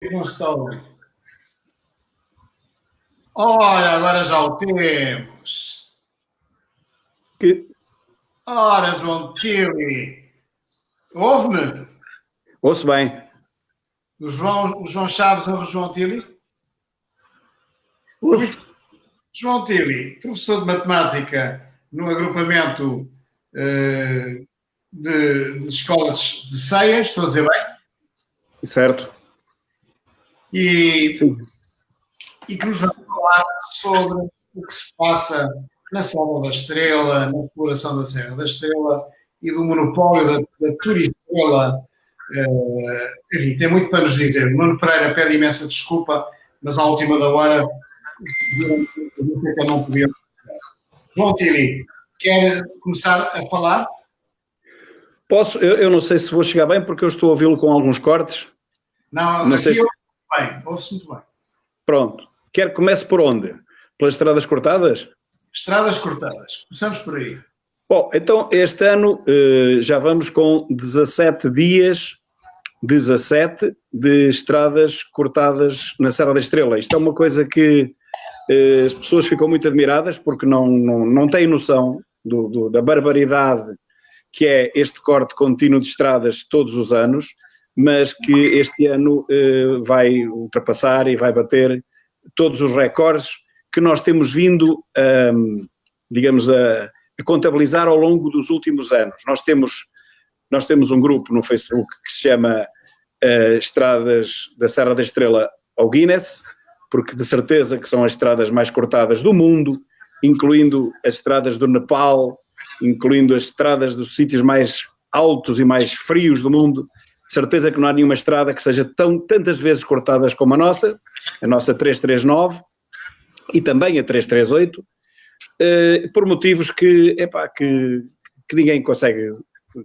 Não está a ouvir. Olha, agora já o temos. Ora, João Tili. Ouve-me? Ouço bem. O João Chaves ouve o João Tili? Ouço. João Tili, professor de matemática no agrupamento de escolas de Ceia, estou a dizer bem? Certo. E que nos vai falar sobre o que se passa na Serra da Estrela, na exploração da Serra da Estrela e do monopólio da Turistrela. Enfim, tem muito para nos dizer. O Nuno Pereira pede imensa desculpa, mas à última da hora eu não podia. João Tili, quer começar a falar? Posso? Eu não sei se vou chegar bem porque eu estou a ouvi-lo com alguns cortes. Não sei se... ouve-se muito bem. Pronto. Quer que comece por onde? Pelas estradas cortadas? Estradas cortadas. Começamos por aí. Bom, então este ano já vamos com 17 dias, 17 de estradas cortadas na Serra da Estrela. Isto é uma coisa que as pessoas ficam muito admiradas porque não têm noção da barbaridade que é este corte contínuo de estradas todos os anos, mas que este ano vai ultrapassar e vai bater todos os recordes que nós temos vindo, digamos, a contabilizar ao longo dos últimos anos. Nós temos um grupo no Facebook que se chama Estradas da Serra da Estrela ao Guinness, porque de certeza que são as estradas mais cortadas do mundo, incluindo as estradas do Nepal, incluindo as estradas dos sítios mais altos e mais frios do mundo. De certeza que não há nenhuma estrada que seja tantas vezes cortadas como a nossa 339 e também a 338, por motivos que ninguém consegue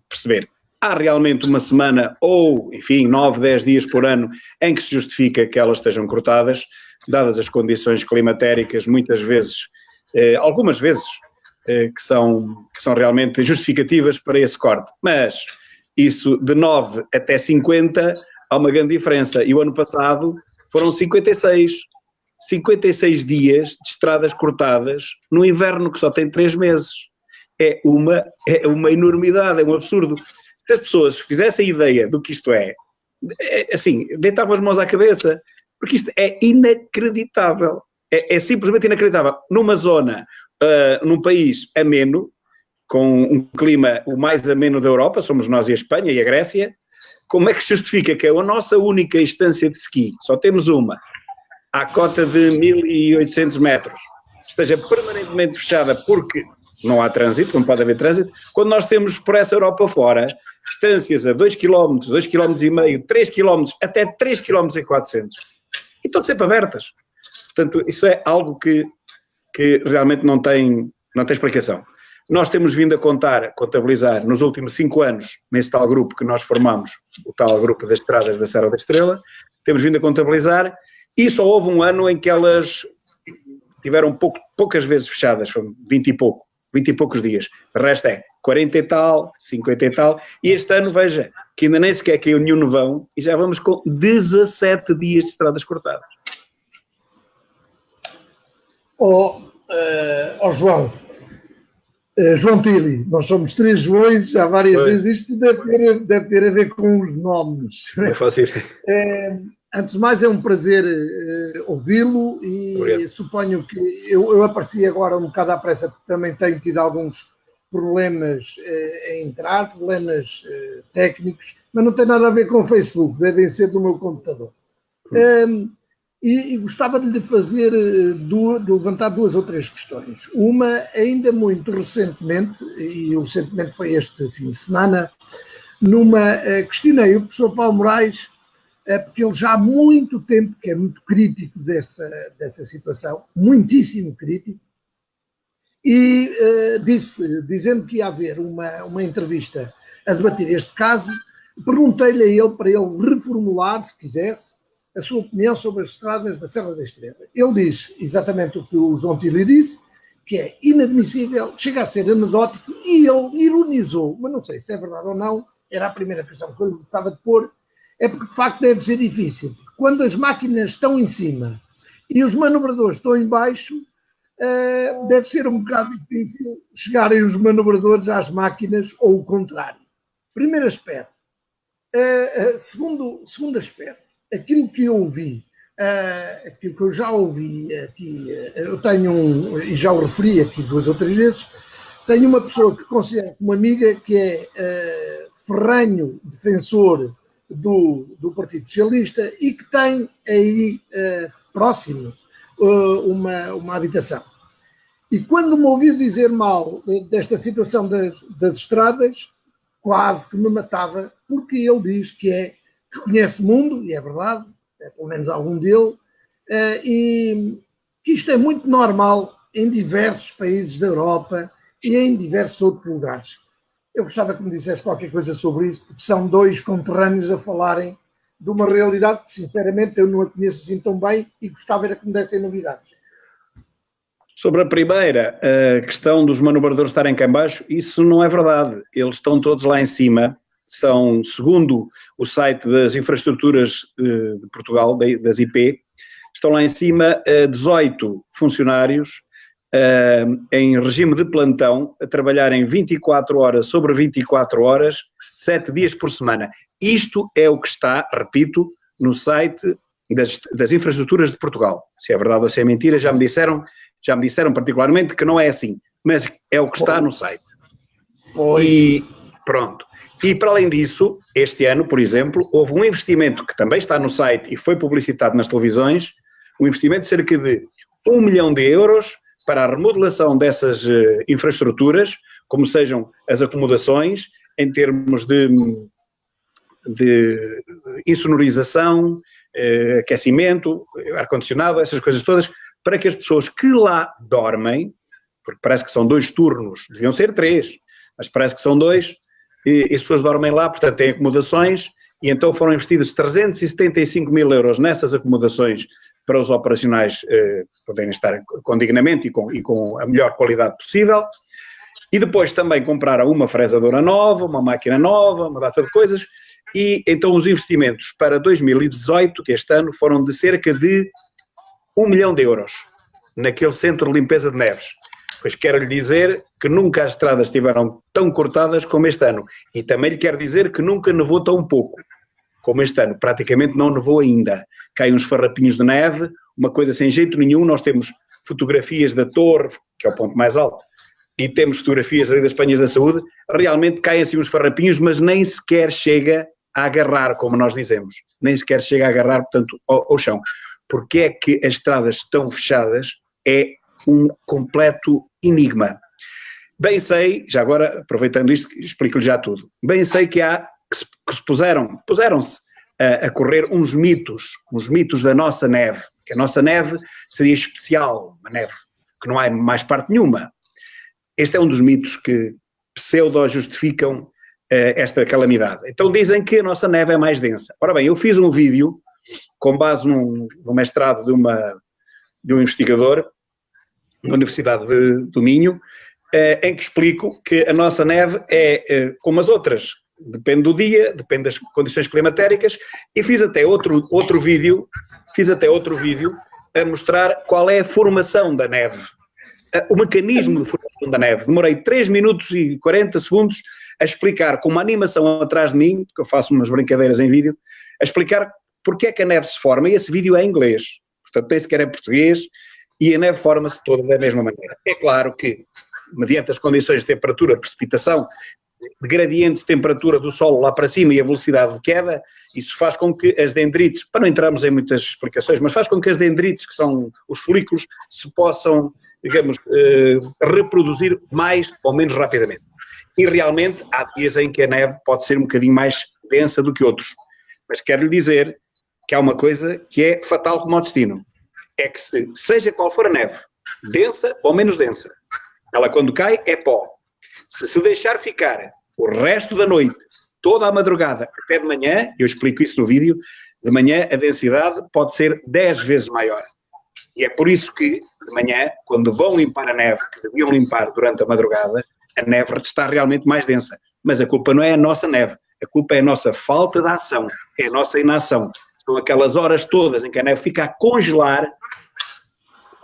perceber. Há realmente uma semana ou, enfim, 9, 10 dias por ano em que se justifica que elas estejam cortadas, dadas as condições climatéricas, muitas vezes, algumas vezes, que são realmente justificativas para esse corte. Mas isso de 9 até 50 há uma grande diferença. E o ano passado foram 56 dias de estradas cortadas no inverno, que só tem 3 meses. É uma enormidade, é um absurdo. Se as pessoas fizessem ideia do que isto é assim, deitavam as mãos à cabeça, porque isto é inacreditável. É simplesmente inacreditável. Numa zona, num país ameno, com um clima o mais ameno da Europa, somos nós e a Espanha e a Grécia, como é que se justifica que é a nossa única instância de ski, só temos uma, à cota de 1800 metros, esteja permanentemente fechada porque não há trânsito, não pode haver trânsito, quando nós temos por essa Europa fora distâncias a 2 km, 2,5 km, 3 km, até 3,4 km, e estão sempre abertas. Portanto, isso é algo que realmente não tem explicação. Nós temos vindo a contabilizar nos últimos 5 anos, nesse tal grupo que nós formamos, o tal grupo das estradas da Serra da Estrela, temos vindo a contabilizar, e só houve um ano em que elas tiveram poucas vezes fechadas, foram 20 e poucos dias. O resto é 40 e tal, 50 e tal, e este ano, veja, que ainda nem sequer caiu nenhum nevão, e já vamos com 17 dias de estradas cortadas. João Tili, nós somos 3 Joões, já várias vezes, isto deve ter a ver com os nomes. É fácil. Antes de mais, é um prazer ouvi-lo e obrigado. Suponho que eu apareci agora um bocado à pressa porque também tenho tido alguns problemas a entrar, problemas técnicos, mas não tem nada a ver com o Facebook, devem ser do meu computador. E gostava de lhe levantar 2 ou 3 questões. Uma, ainda muito recentemente, e recentemente foi este fim de semana, questionei o professor Paulo Moraes, porque ele já há muito tempo que é muito crítico dessa situação, muitíssimo crítico, e dizendo que ia haver uma entrevista a debater este caso, perguntei-lhe a ele para ele reformular, se quisesse, a sua opinião sobre as estradas da Serra da Estrela. Ele diz exatamente o que o João Tili disse, que é inadmissível, chega a ser anedótico, e ele ironizou, mas não sei se é verdade ou não, era a primeira questão que eu gostava de pôr, é porque de facto deve ser difícil. quando as máquinas estão em cima e os manobradores estão em baixo, deve ser um bocado difícil chegarem os manobradores às máquinas ou o contrário. Primeiro aspecto. Segundo aspecto, aquilo que eu ouvi, aquilo que eu já ouvi aqui, eu tenho e já o referi aqui 2 ou 3 vezes, tenho uma pessoa que considero uma amiga que é ferrenho defensor do Partido Socialista e que tem aí próximo uma habitação. E quando me ouviu dizer mal desta situação das estradas, quase que me matava, porque ele diz que conhece o mundo, e é verdade, pelo menos algum dele, e que isto é muito normal em diversos países da Europa e em diversos outros lugares. Eu gostava que me dissesse qualquer coisa sobre isso, porque são 2 conterrâneos a falarem de uma realidade que, sinceramente, eu não a conheço assim tão bem e gostava era que me dessem novidades. Sobre a primeira, a questão dos manobradores estarem cá em baixo, isso não é verdade. Eles estão todos lá em cima. São, segundo o site das infraestruturas de Portugal, das IP, estão lá em cima 18 funcionários em regime de plantão, a trabalharem 24 horas sobre 24 horas, 7 dias por semana. Isto é o que está, repito, no site das infraestruturas de Portugal. Se é verdade ou se é mentira, já me disseram particularmente que não é assim, mas é o que está no site. Pois. E pronto. E para além disso, este ano, por exemplo, houve um investimento que também está no site e foi publicitado nas televisões, um investimento de cerca de 1 milhão de euros para a remodelação dessas infraestruturas, como sejam as acomodações, em termos de insonorização, aquecimento, ar-condicionado, essas coisas todas, para que as pessoas que lá dormem, porque parece que são 2 turnos, deviam ser 3, mas parece que são 2, e as pessoas dormem lá, portanto têm acomodações, e então foram investidos 375 mil euros nessas acomodações para os operacionais poderem estar com dignamente e com a melhor qualidade possível. E depois também compraram uma fresadora nova, uma máquina nova, uma data de coisas, e então os investimentos para 2018, que este ano, foram de cerca de 1 milhão de euros naquele centro de limpeza de Neves. Pois quero-lhe dizer que nunca as estradas estiveram tão cortadas como este ano. E também lhe quero dizer que nunca nevou tão pouco como este ano. Praticamente não nevou ainda. Caem uns farrapinhos de neve, uma coisa sem jeito nenhum. Nós temos fotografias da torre, que é o ponto mais alto, e temos fotografias ali das Penhas da Saúde. Realmente caem assim uns farrapinhos, mas nem sequer chega a agarrar, como nós dizemos. Nem sequer chega a agarrar, portanto, ao chão. Porque é que as estradas estão fechadas é um completo enigma. Bem sei, já agora, aproveitando isto, explico-lhe já tudo. Bem sei que puseram-se a correr uns mitos da nossa neve, que a nossa neve seria especial, uma neve que não há em mais parte nenhuma. Este é um dos mitos que pseudo-justificam esta calamidade. Então dizem que a nossa neve é mais densa. Ora bem, eu fiz um vídeo com base no mestrado de um investigador na Universidade do Minho, em que explico que a nossa neve é como as outras, depende do dia, depende das condições climatéricas, e fiz até outro vídeo a mostrar qual é a formação da neve, o mecanismo de formação da neve. Demorei 3 minutos e 40 segundos a explicar, com uma animação atrás de mim, que eu faço umas brincadeiras em vídeo, a explicar porque é que a neve se forma, e esse vídeo é em inglês, portanto nem sequer é português, e a neve forma-se toda da mesma maneira. É claro que, mediante as condições de temperatura, precipitação, de gradiente de temperatura do solo lá para cima e a velocidade de queda, isso faz com que as dendrites, para não entrarmos em muitas explicações, mas faz com que as dendrites, que são os folículos, se possam, digamos, reproduzir mais ou menos rapidamente. E realmente há dias em que a neve pode ser um bocadinho mais densa do que outros. Mas quero lhe dizer que há uma coisa que é fatal como o destino. É que seja qual for a neve, densa ou menos densa, ela quando cai é pó. Se deixar ficar o resto da noite, toda a madrugada, até de manhã, eu explico isso no vídeo, de manhã a densidade pode ser 10 vezes maior. E é por isso que, de manhã, quando vão limpar a neve, que deviam limpar durante a madrugada, a neve está realmente mais densa. Mas a culpa não é a nossa neve, a culpa é a nossa falta de ação, é a nossa inação. são aquelas horas todas em que a neve fica a congelar.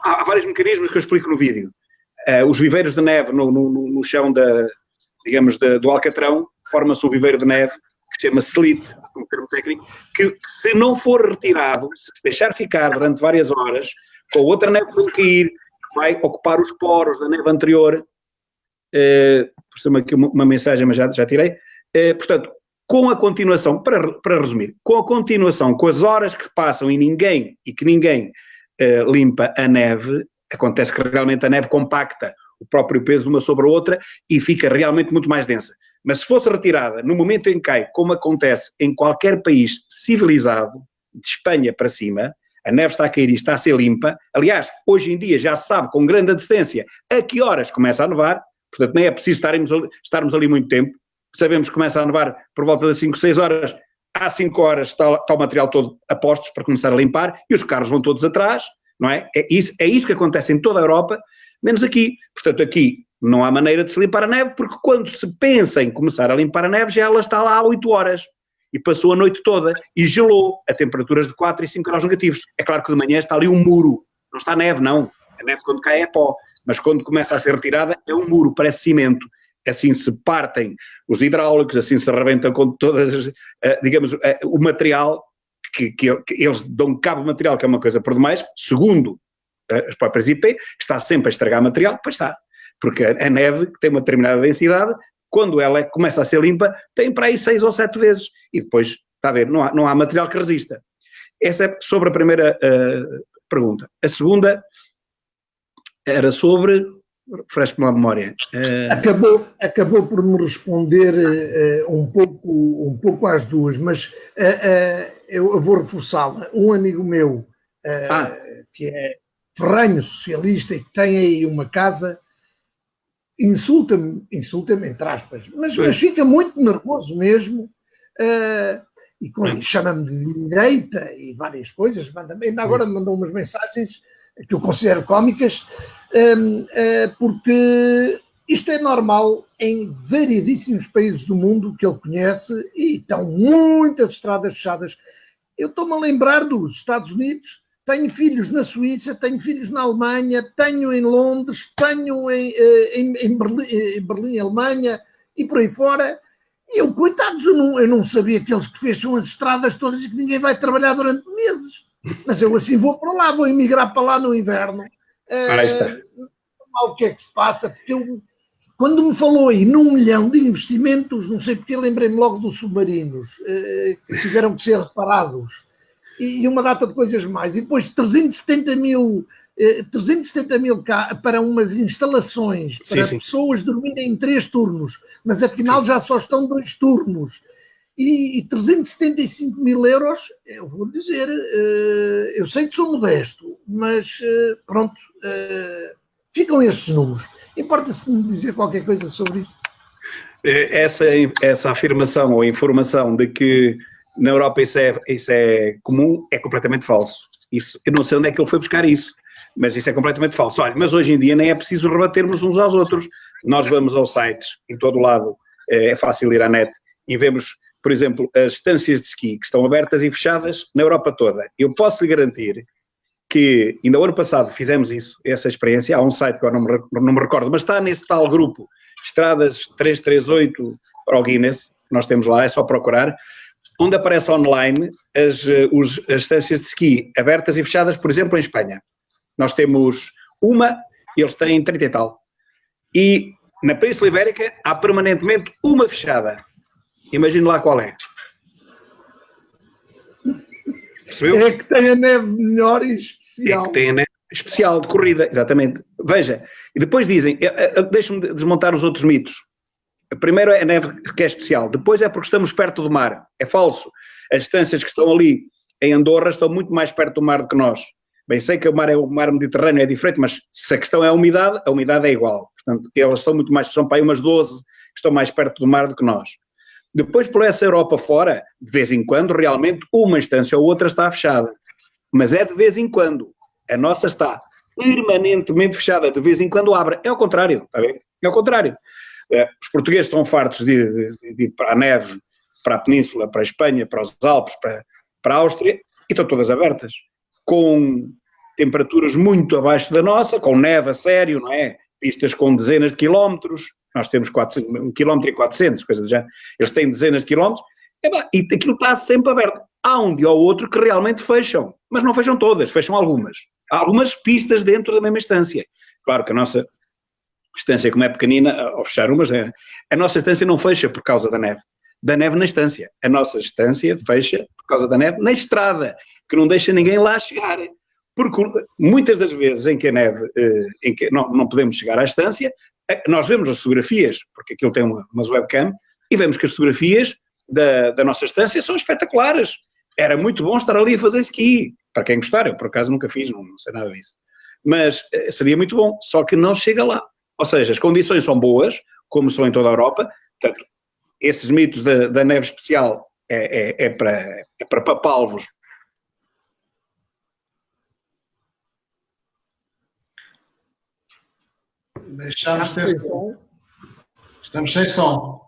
Há vários mecanismos que eu explico no vídeo. Os viveiros de neve no chão do Alcatrão, forma-se um viveiro de neve que se chama sleet, um termo técnico, que se não for retirado, se deixar ficar durante várias horas, com outra neve que cair, vai ocupar os poros da neve anterior. Por aqui uma mensagem, mas já tirei. Portanto, com a continuação, para resumir, com a continuação, com as horas que passam e que ninguém limpa a neve, acontece que realmente a neve compacta o próprio peso de uma sobre a outra e fica realmente muito mais densa. Mas se fosse retirada no momento em que cai, como acontece em qualquer país civilizado, de Espanha para cima, a neve está a cair e está a ser limpa. Aliás, hoje em dia já se sabe com grande antecedência a que horas começa a nevar, portanto nem é preciso estarmos ali muito tempo. Sabemos que começa a nevar por volta das 5, 6 horas, há 5 horas está o material todo a postos para começar a limpar e os carros vão todos atrás, não é? É isso que acontece em toda a Europa, menos aqui. Portanto, aqui não há maneira de se limpar a neve, porque quando se pensa em começar a limpar a neve, já ela está lá há 8 horas e passou a noite toda e gelou a temperaturas de 4 e 5 graus negativos. É claro que de manhã está ali um muro, não está neve, não. A neve quando cai é pó, mas quando começa a ser retirada é um muro, parece cimento. Assim se partem os hidráulicos, assim se arrebentam com todas, o material, que eles dão cabo de material, que é uma coisa por demais, segundo as próprias IP, está sempre a estragar material, pois está, porque a neve, que tem uma determinada densidade, quando ela começa a ser limpa, tem para aí 6 ou 7 vezes, e depois, está a ver, não há material que resista. Essa é sobre a primeira pergunta. A segunda era sobre... refresco-me a memória. Acabou por me responder um pouco às duas, mas eu vou reforçá-la. Um amigo meu, que é ferrenho socialista e que tem aí uma casa, insulta-me entre aspas, mas fica muito nervoso mesmo, e chama-me de direita e várias coisas. Ainda agora me mandou umas mensagens que eu considero cómicas, porque isto é normal em variedíssimos países do mundo que ele conhece e estão muitas estradas fechadas. Eu estou-me a lembrar dos Estados Unidos, tenho filhos na Suíça, tenho filhos na Alemanha, tenho em Londres, tenho em Berlim, Alemanha e por aí fora. Eu, coitados, eu não sabia que eles que fecham as estradas todas e que ninguém vai trabalhar durante meses. Mas eu assim vou para lá, vou emigrar para lá no inverno. O que é que se passa? Porque quando me falou aí num 1 milhão de investimentos, não sei porque lembrei-me logo dos submarinos que tiveram que ser reparados e uma data de coisas mais. E depois 370 mil para umas instalações para pessoas dormirem em 3 turnos, mas afinal já só estão 2 turnos. E 375 mil euros, eu vou dizer, eu sei que sou modesto, mas pronto, ficam estes números. Importa-se me dizer qualquer coisa sobre isto? Essa afirmação ou informação de que na Europa isso é comum é completamente falso. Eu não sei onde é que ele foi buscar isso, mas isso é completamente falso. Olha, mas hoje em dia nem é preciso rebatermos uns aos outros. Nós vamos aos sites, em todo o lado, é fácil ir à net e vemos, por exemplo, as estâncias de esqui que estão abertas e fechadas na Europa toda. Eu posso lhe garantir que, ainda o ano passado fizemos essa experiência, há um site que eu não me recordo, mas está nesse tal grupo, Estradas 338 para o Guinness, nós temos lá, é só procurar, onde aparece online as estâncias de esqui abertas e fechadas, por exemplo, em Espanha. Nós temos uma, eles têm 30 e tal. E na Península Ibérica há permanentemente uma fechada. Imagino lá qual é. Percebeu? É que tem a neve melhor e especial. É que tem a neve especial de corrida, exatamente. Veja, e depois dizem, deixa-me desmontar os outros mitos. Primeiro é a neve que é especial, depois é porque estamos perto do mar. É falso. As distâncias que estão ali em Andorra estão muito mais perto do mar do que nós. Bem, sei que o mar Mediterrâneo é diferente, mas se a questão é a umidade é igual. Portanto, elas estão muito mais, são para aí umas 12 que estão mais perto do mar do que nós. Depois, por essa Europa fora, de vez em quando, realmente, uma instância ou outra está fechada. Mas é de vez em quando. A nossa está permanentemente fechada, de vez em quando abre. É ao contrário, está bem? É ao contrário. Os portugueses estão fartos de ir para a neve, para a Península, para a Espanha, para os Alpes, para a Áustria, e estão todas abertas, com temperaturas muito abaixo da nossa, com neve a sério, não é? Pistas com dezenas de quilómetros, nós temos 1,4 km, coisa do género, eles têm dezenas de quilómetros, e aquilo está sempre aberto. Há um dia ou outro que realmente fecham, mas não fecham todas, fecham algumas. Há algumas pistas dentro da mesma estância. Claro que a nossa estância, como é pequenina, ao fechar umas, a nossa estância não fecha por causa da neve na estância. A nossa estância fecha por causa da neve na estrada, que não deixa ninguém lá chegar. Porque muitas das vezes em que a neve, em que não podemos chegar à estância, nós vemos as fotografias, porque aquilo tem umas webcam, e vemos que as fotografias da nossa estância são espetaculares. Era muito bom estar ali a fazer ski. Para quem gostar, eu por acaso nunca fiz, não sei nada disso. Mas seria muito bom, só que não chega lá. Ou seja, as condições são boas, como são em toda a Europa, portanto, esses mitos da neve especial é para papalvos. Deixamos ter som. Estamos sem som.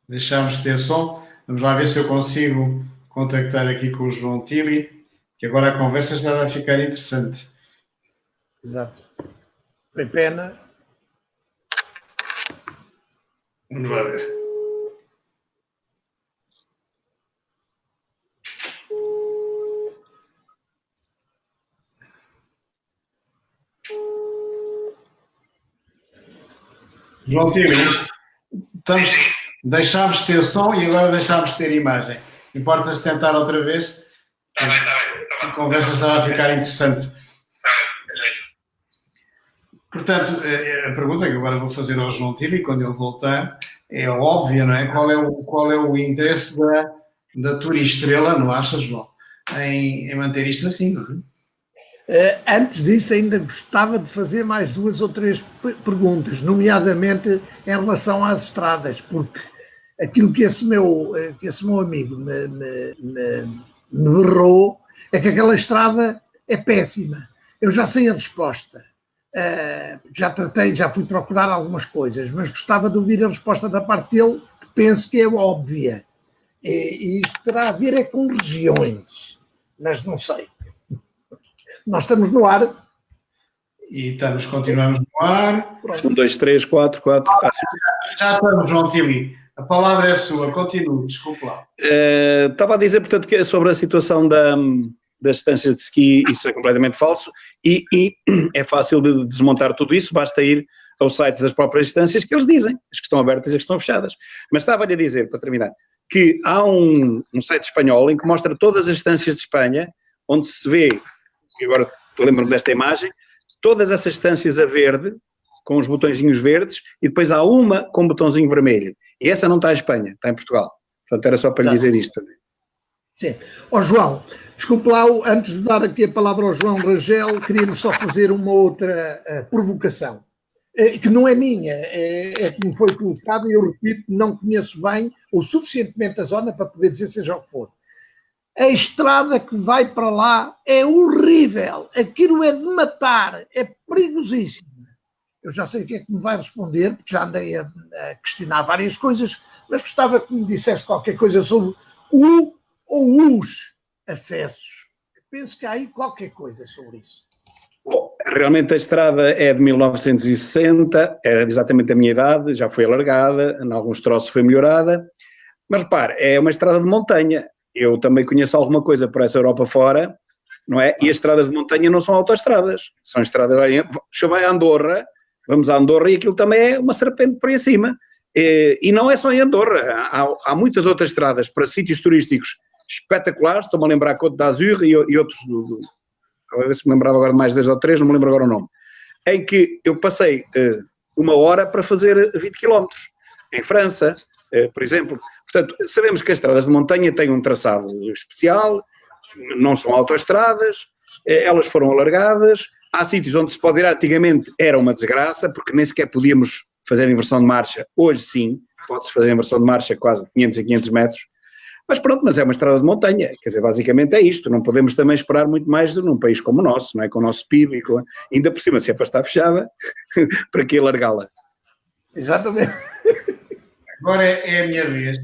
Deixamos ter som. Vamos lá ver se eu consigo contactar aqui com o João Tibri, que agora a conversa está a ficar interessante. Exato. Foi pena. Vamos lá ver. João Tibri, deixámos de ter som e agora deixámos de ter imagem. Importas tentar outra vez? Está bem. A conversa estava a ficar interessante. Portanto, a pergunta que agora vou fazer ao João Tibri, quando ele voltar, é óbvia, não é? Qual é o interesse da Turistrela, não achas, João, em manter isto assim, não é? Antes disso, ainda gostava de fazer mais 2 ou 3 perguntas, nomeadamente em relação às estradas, porque aquilo que esse meu amigo me berrou é que aquela estrada é péssima. Eu já sei a resposta, já fui procurar algumas coisas, mas gostava de ouvir a resposta da parte dele, que penso que é óbvia. E isto terá a ver com regiões, mas não sei. Nós estamos no ar. E continuamos no ar. 1, 2, 3, 4. Já estamos, João Tibri. A palavra é sua. Continue, desculpe lá. Estava a dizer, portanto, que sobre a situação das estâncias de ski, isso é completamente falso e é fácil de desmontar tudo isso, basta ir aos sites das próprias estâncias que eles dizem, as que estão abertas e as que estão fechadas. Mas estava-lhe a dizer, para terminar, que há um site espanhol em que mostra todas as estâncias de Espanha, onde se vê, e agora lembro-me desta imagem, todas essas estâncias a verde, com os botõezinhos verdes, e depois há uma com um botãozinho vermelho. E essa não está em Espanha, está em Portugal. Portanto, era só para lhe dizer isto. Sim. João, desculpe lá, antes de dar aqui a palavra ao João Rangel, queria-lhe só fazer uma outra provocação, que não é minha, é que me foi colocada e eu repito, não conheço bem ou suficientemente a zona para poder dizer seja o que for. A estrada que vai para lá é horrível, aquilo é de matar, é perigosíssimo. Eu já sei o que é que me vai responder, porque já andei a questionar várias coisas, mas gostava que me dissesse qualquer coisa sobre o ou os acessos. Eu penso que há aí qualquer coisa sobre isso. Bom, realmente a estrada é de 1960, é exatamente a minha idade, já foi alargada, em alguns troços foi melhorada, mas repare, é uma estrada de montanha. Eu também conheço alguma coisa por essa Europa fora, não é? E as estradas de montanha não são autoestradas, são estradas... Deixa vai a Andorra, vamos a Andorra e aquilo também é uma serpente por aí acima. E não é só em Andorra, há muitas outras estradas para sítios turísticos espetaculares, estou-me a lembrar Côte d'Azur e outros, a ver se me lembrava agora de mais 2 ou 3, não me lembro agora o nome, em que eu passei 1 hora para fazer 20 km, em França, por exemplo. Portanto, sabemos que as estradas de montanha têm um traçado especial, não são autoestradas, elas foram alargadas, há sítios onde se pode ir, antigamente era uma desgraça, porque nem sequer podíamos fazer inversão de marcha, hoje sim, pode-se fazer inversão de marcha quase 500 e 500 metros. Mas pronto, mas é uma estrada de montanha, quer dizer, basicamente é isto, não podemos também esperar muito mais num país como o nosso, não é? Com o nosso PIB, ainda por cima, se é para estar fechada, para que alargá-la? Exatamente. Agora é a minha vez.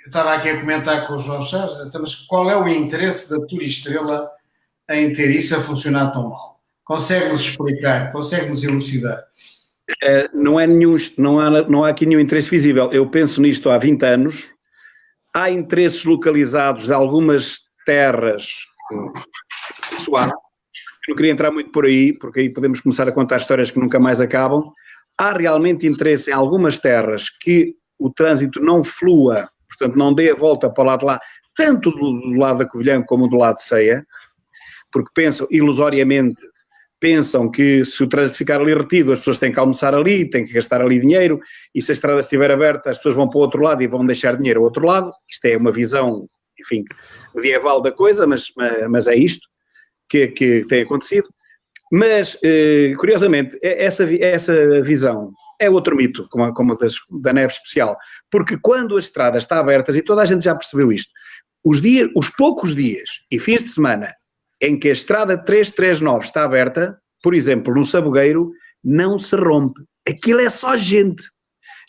Estava aqui a comentar com o João Chaves, mas qual é o interesse da Turistrela em ter isso a funcionar tão mal? Consegue-nos explicar, consegue-nos elucidar? Não há aqui nenhum interesse visível. Eu penso nisto há 20 anos. Há interesses localizados de algumas terras pessoais. Não queria entrar muito por aí, porque aí podemos começar a contar histórias que nunca mais acabam. Há realmente interesse em algumas terras que o trânsito não flua, portanto não dê a volta para o lado de lá, tanto do lado da Covilhã como do lado de Ceia, porque pensam, ilusoriamente, que se o trânsito ficar ali retido, as pessoas têm que almoçar ali, têm que gastar ali dinheiro, e se a estrada estiver aberta, as pessoas vão para o outro lado e vão deixar dinheiro ao outro lado. Isto é uma visão, enfim, medieval da coisa, mas é isto que tem acontecido. Mas, curiosamente, essa visão é outro mito, como a da neve especial, porque quando a estrada está aberta, e toda a gente já percebeu isto, os poucos dias e fins de semana em que a estrada 339 está aberta, por exemplo, no Sabugueiro, não se rompe. Aquilo é só gente.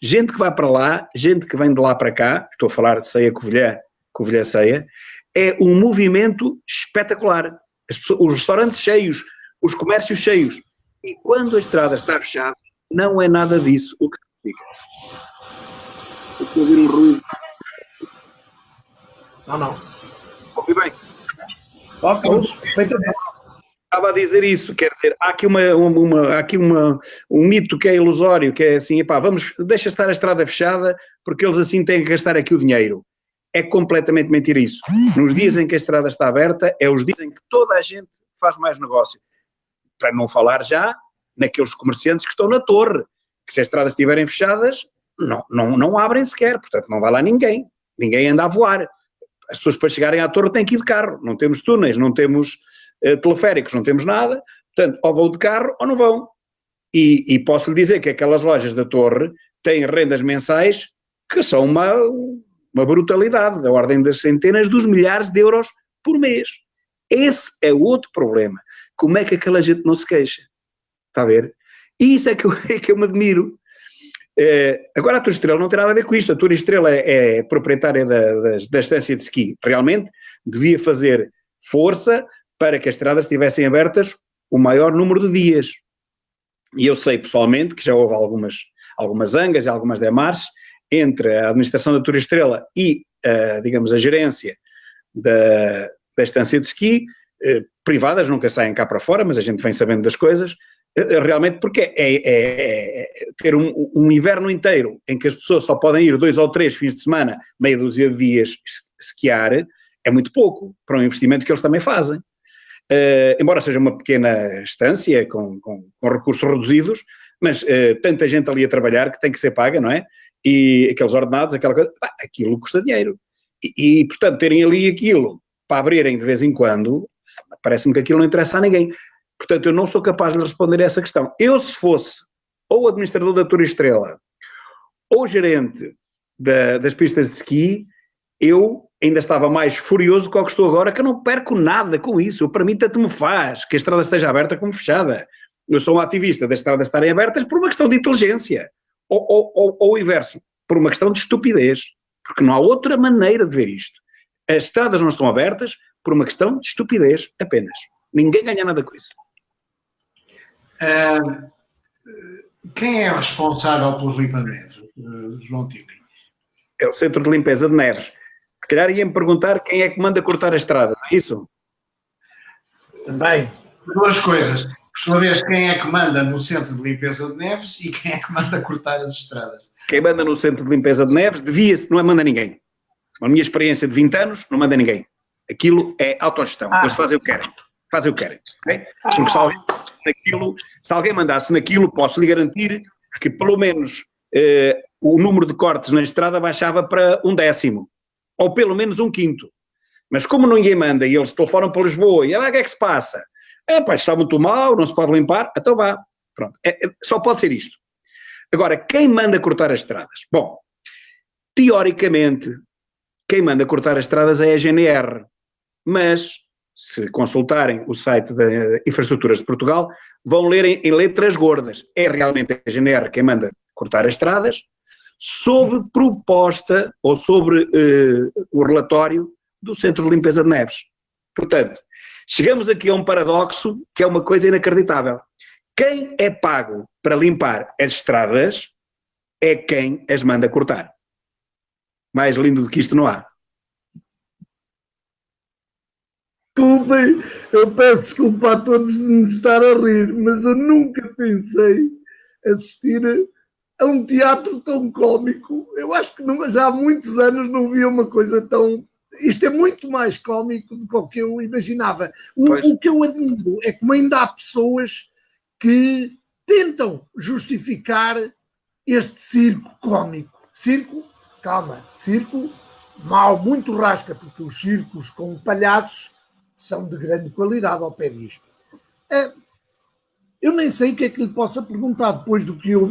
Gente que vai para lá, gente que vem de lá para cá, estou a falar de Ceia Covilhã, Covilhã Ceia, é um movimento espetacular. Os restaurantes cheios, os comércios cheios. E quando a estrada está fechada, não é nada disso o que significa. Estou a ouvir um ruído. Não. Ouvi bem? Perfeitamente. Estava a dizer isso, quer dizer, há aqui um mito que é ilusório, que é assim, epá, deixa estar a estrada fechada, porque eles assim têm que gastar aqui o dinheiro. É completamente mentira isso. Nos dias em que a estrada está aberta, é os dias em que toda a gente faz mais negócio. Para não falar já naqueles comerciantes que estão na torre, que se as estradas estiverem fechadas, não abrem sequer, portanto não vai lá ninguém anda a voar. As pessoas para chegarem à torre têm que ir de carro, não temos túneis, não temos teleféricos, não temos nada, portanto ou vão de carro ou não vão. E posso lhe dizer que aquelas lojas da torre têm rendas mensais que são uma brutalidade, da ordem das centenas dos milhares de euros por mês. Esse é outro problema. Como é que aquela gente não se queixa? Está a ver? E isso é que eu me admiro. Agora a Turistrela não tem nada a ver com isto. A Turistrela é proprietária da estância de esqui. Realmente devia fazer força para que as estradas estivessem abertas o maior número de dias. E eu sei pessoalmente que já houve algumas zangas e algumas demarches entre a administração da Turistrela e, digamos, a gerência da estância de esqui, privadas, nunca saem cá para fora, mas a gente vem sabendo das coisas, realmente porque ter um inverno inteiro em que as pessoas só podem ir 2 ou 3 fins de semana, meia dúzia de dias esquiar, é muito pouco para um investimento que eles também fazem. Embora seja uma pequena estância com recursos reduzidos, mas tanta gente ali a trabalhar que tem que ser paga, não é? E aqueles ordenados, aquela coisa, aquilo custa dinheiro. E, portanto, terem ali aquilo para abrirem de vez em quando, parece-me que aquilo não interessa a ninguém. Portanto, eu não sou capaz de responder a essa questão. Eu, se fosse ou administrador da Turistrela ou gerente das pistas de esqui, eu ainda estava mais furioso do que estou agora, que eu não perco nada com isso. Para mim, tanto me faz que a estrada esteja aberta como fechada. Eu sou um ativista das estradas estarem abertas por uma questão de inteligência. Ou o inverso, por uma questão de estupidez. Porque não há outra maneira de ver isto. As estradas não estão abertas por uma questão de estupidez apenas. Ninguém ganha nada com isso. Quem é responsável pelos limpa-neves, João Tigre? É o Centro de Limpeza de Neves. Se calhar ia-me perguntar quem é que manda cortar as estradas, é isso? Também. Duas coisas. Por sua vez, quem é que manda no Centro de Limpeza de Neves e quem é que manda cortar as estradas? Quem manda no Centro de Limpeza de Neves não manda ninguém. A minha experiência de 20 anos, não manda ninguém. Aquilo é autogestão. Eles fazem o que querem. Fazem o que querem. Okay? Porque se alguém mandasse naquilo, posso lhe garantir que pelo menos o número de cortes na estrada baixava para 1/10. Ou pelo menos 1/5. Mas como ninguém manda e eles telefonam para Lisboa e o que é que se passa? Está muito mal, não se pode limpar, então vá. Pronto. Só pode ser isto. Agora, quem manda cortar as estradas? Bom, teoricamente, quem manda cortar as estradas é a GNR. Mas, se consultarem o site da Infraestruturas de Portugal, vão ler em letras gordas. É realmente a GNR quem manda cortar as estradas, sob proposta ou sobre o relatório do Centro de Limpeza de Neves. Portanto, chegamos aqui a um paradoxo que é uma coisa inacreditável. Quem é pago para limpar as estradas é quem as manda cortar. Mais lindo do que isto não há. Desculpem, eu peço desculpa a todos de me estar a rir, mas eu nunca pensei assistir a um teatro tão cómico. Eu acho que já há muitos anos não via uma coisa tão... Isto é muito mais cómico do que o que eu imaginava. O que eu admiro é como ainda há pessoas que tentam justificar este circo cómico. Circo, calma, circo mau, muito rasca, porque os circos com palhaços são de grande qualidade ao pé disto. Eu nem sei o que é que lhe possa perguntar depois do que eu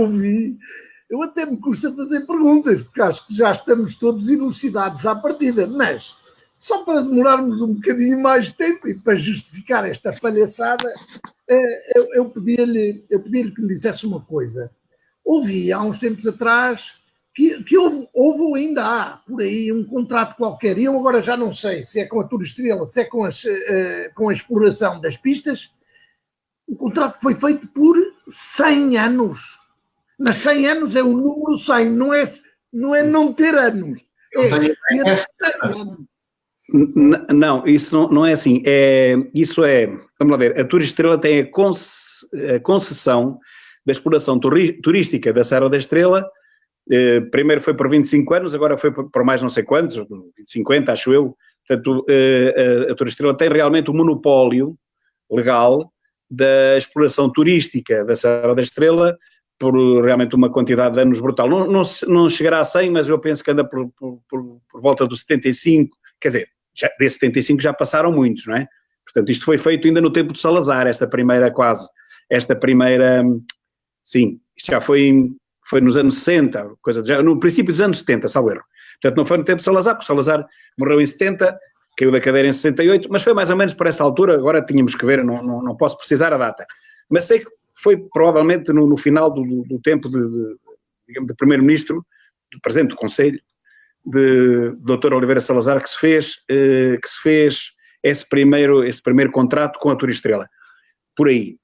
vi. Eu até me custa fazer perguntas, porque acho que já estamos todos elucidados à partida, mas só para demorarmos um bocadinho mais de tempo e para justificar esta palhaçada, eu pedia-lhe que me dissesse uma coisa. Ouvi há uns tempos atrás que houve ou ainda há por aí um contrato qualquer, e eu agora já não sei se é com a Tour Estrela, se é com a exploração das pistas, um contrato que foi feito por 100 anos. Mas 100 anos é o número 100, não é não ter anos. É ter 100 anos. Não, isso não é assim. Vamos lá ver, a Tour Estrela tem a concessão da exploração turística da Serra da Estrela. Primeiro foi por 25 anos, agora foi por mais não sei quantos, 50, acho eu. Portanto, a Tour Estrela tem realmente o monopólio legal da exploração turística da Serra da Estrela por realmente uma quantidade de anos brutal. Não chegará a 100, mas eu penso que anda por volta dos 75, quer dizer, desses 75 já passaram muitos, não é? Portanto, isto foi feito ainda no tempo de Salazar, isto já foi nos anos 60, no princípio dos anos 70, salvo erro. Portanto, não foi no tempo de Salazar, porque Salazar morreu em 70, caiu da cadeira em 68, mas foi mais ou menos por essa altura, agora tínhamos que ver, não posso precisar a data. Mas sei que foi provavelmente no final do tempo de primeiro-ministro, do presidente do Conselho, de Dr. Oliveira Salazar, que se fez esse primeiro contrato com a Tour Estrela. Por aí.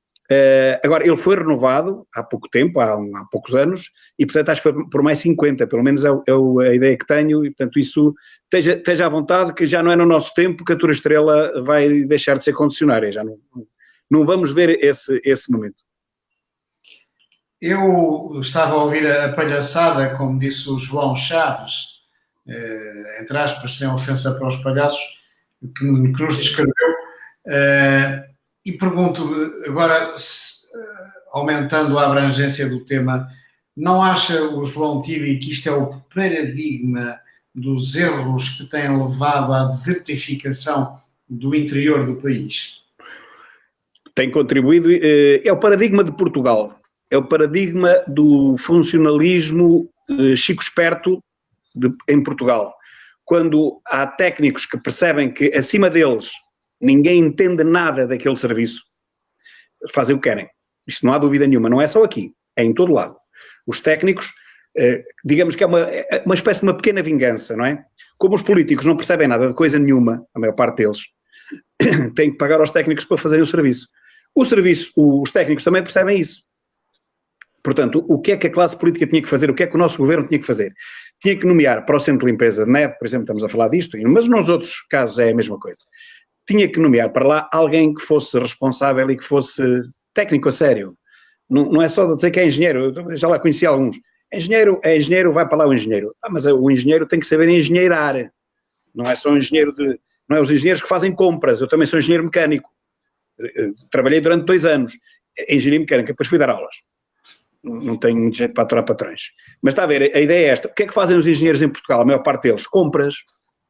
Agora, ele foi renovado há pouco tempo, há poucos anos, e portanto acho que foi por mais 50, pelo menos é a ideia que tenho, e portanto isso esteja à vontade, que já não é no nosso tempo que a Tour Estrela vai deixar de ser concessionária, já não vamos ver esse momento. Eu estava a ouvir a palhaçada, como disse o João Chaves, entre aspas, sem ofensa para os palhaços, que nos descreveu, e pergunto agora, aumentando a abrangência do tema, não acha o João Tilly que isto é o paradigma dos erros que têm levado à desertificação do interior do país? Tem contribuído, é o paradigma de Portugal. É o paradigma do funcionalismo Chico Esperto em Portugal. Quando há técnicos que percebem que acima deles ninguém entende nada daquele serviço, fazem o que querem. Isto não há dúvida nenhuma, não é só aqui, é em todo lado. Os técnicos, digamos que é uma espécie de uma pequena vingança, não é? Como os políticos não percebem nada de coisa nenhuma, a maior parte deles, têm que pagar aos técnicos para fazerem o serviço. Os técnicos também percebem isso. Portanto, o que é que a classe política tinha que fazer? O que é que o nosso governo tinha que fazer? Tinha que nomear para o Centro de Limpeza de Neve, por exemplo, estamos a falar disto, mas nos outros casos é a mesma coisa. Tinha que nomear para lá alguém que fosse responsável e que fosse técnico a sério. Não é só dizer que é engenheiro, eu já lá conheci alguns. É engenheiro, vai para lá o engenheiro. Mas o engenheiro tem que saber engenheirar. Não é só um engenheiro não é os engenheiros que fazem compras, eu também sou engenheiro mecânico. Trabalhei durante 2 anos em engenharia mecânica, depois fui dar aulas. Não tenho muito jeito para aturar patrões. Mas está a ver, a ideia é esta. O que é que fazem os engenheiros em Portugal? A maior parte deles, compras.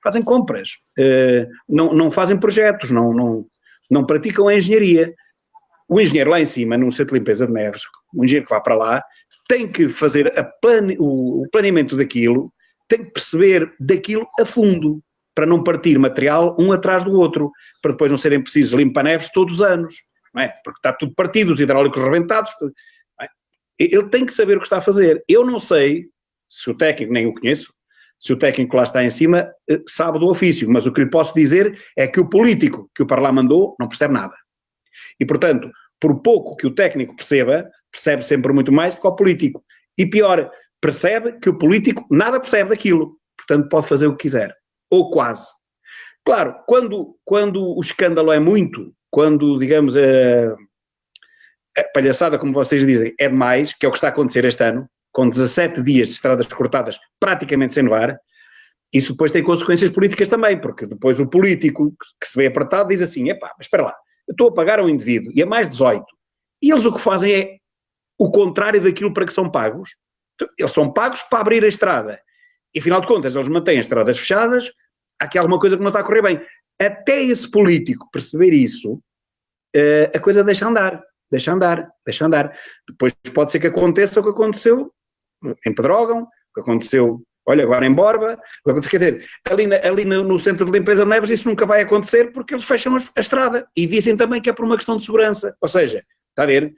Fazem compras. Não fazem projetos, não praticam a engenharia. O engenheiro lá em cima, no Centro de Limpeza de Neves, o engenheiro que vai para lá, tem que fazer o planeamento daquilo, tem que perceber daquilo a fundo, para não partir material um atrás do outro, para depois não serem precisos limpa-neves todos os anos, não é? Porque está tudo partido, os hidráulicos rebentados. Não é? Ele tem que saber o que está a fazer. Eu não sei se o técnico, nem o conheço, se o técnico que lá está em cima sabe do ofício, mas o que lhe posso dizer é que o político que o para lá mandou não percebe nada. E, portanto, por pouco que o técnico perceba, percebe sempre muito mais do que o político. E pior, percebe que o político nada percebe daquilo. Portanto, pode fazer o que quiser. Ou quase. Claro, quando o escândalo é muito, quando, digamos, a palhaçada, como vocês dizem, é demais, que é o que está a acontecer este ano, com 17 dias de estradas cortadas praticamente sem nevar, isso depois tem consequências políticas também, porque depois o político que se vê apertado diz assim, epá, mas espera lá, eu estou a pagar a um indivíduo e a mais 18, e eles o que fazem é o contrário daquilo para que são pagos. Eles são pagos para abrir a estrada, e afinal de contas eles mantêm as estradas fechadas, há aqui alguma coisa que não está a correr bem. Até esse político perceber isso, a coisa deixa andar. Depois pode ser que aconteça o que aconteceu em Pedrógão, o que aconteceu, olha, agora em Borba, quer dizer, ali no centro de limpeza de Neves isso nunca vai acontecer porque eles fecham a estrada e dizem também que é por uma questão de segurança. Ou seja, está a ver,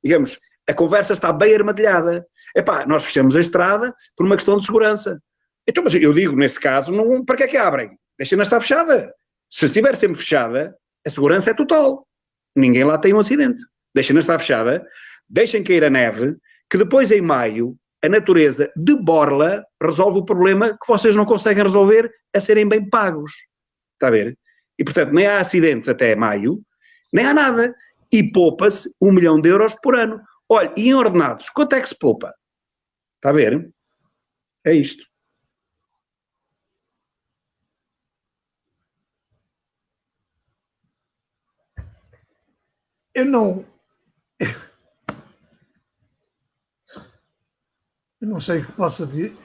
digamos, a conversa está bem armadilhada. Epá, nós fechamos a estrada por uma questão de segurança. Então, mas eu digo, nesse caso, não, para que é que abrem? Deixem-na estar fechada. Se estiver sempre fechada, a segurança é total. Ninguém lá tem um acidente. Deixem-na estar fechada, deixem cair a neve, que depois em maio a natureza de borla resolve o problema que vocês não conseguem resolver a serem bem pagos. Está a ver? E portanto nem há acidentes até maio, nem há nada. E poupa-se 1 milhão de euros por ano. Olha, e em ordenados, quanto é que se poupa? Está a ver? É isto. Eu não sei o que possa dizer.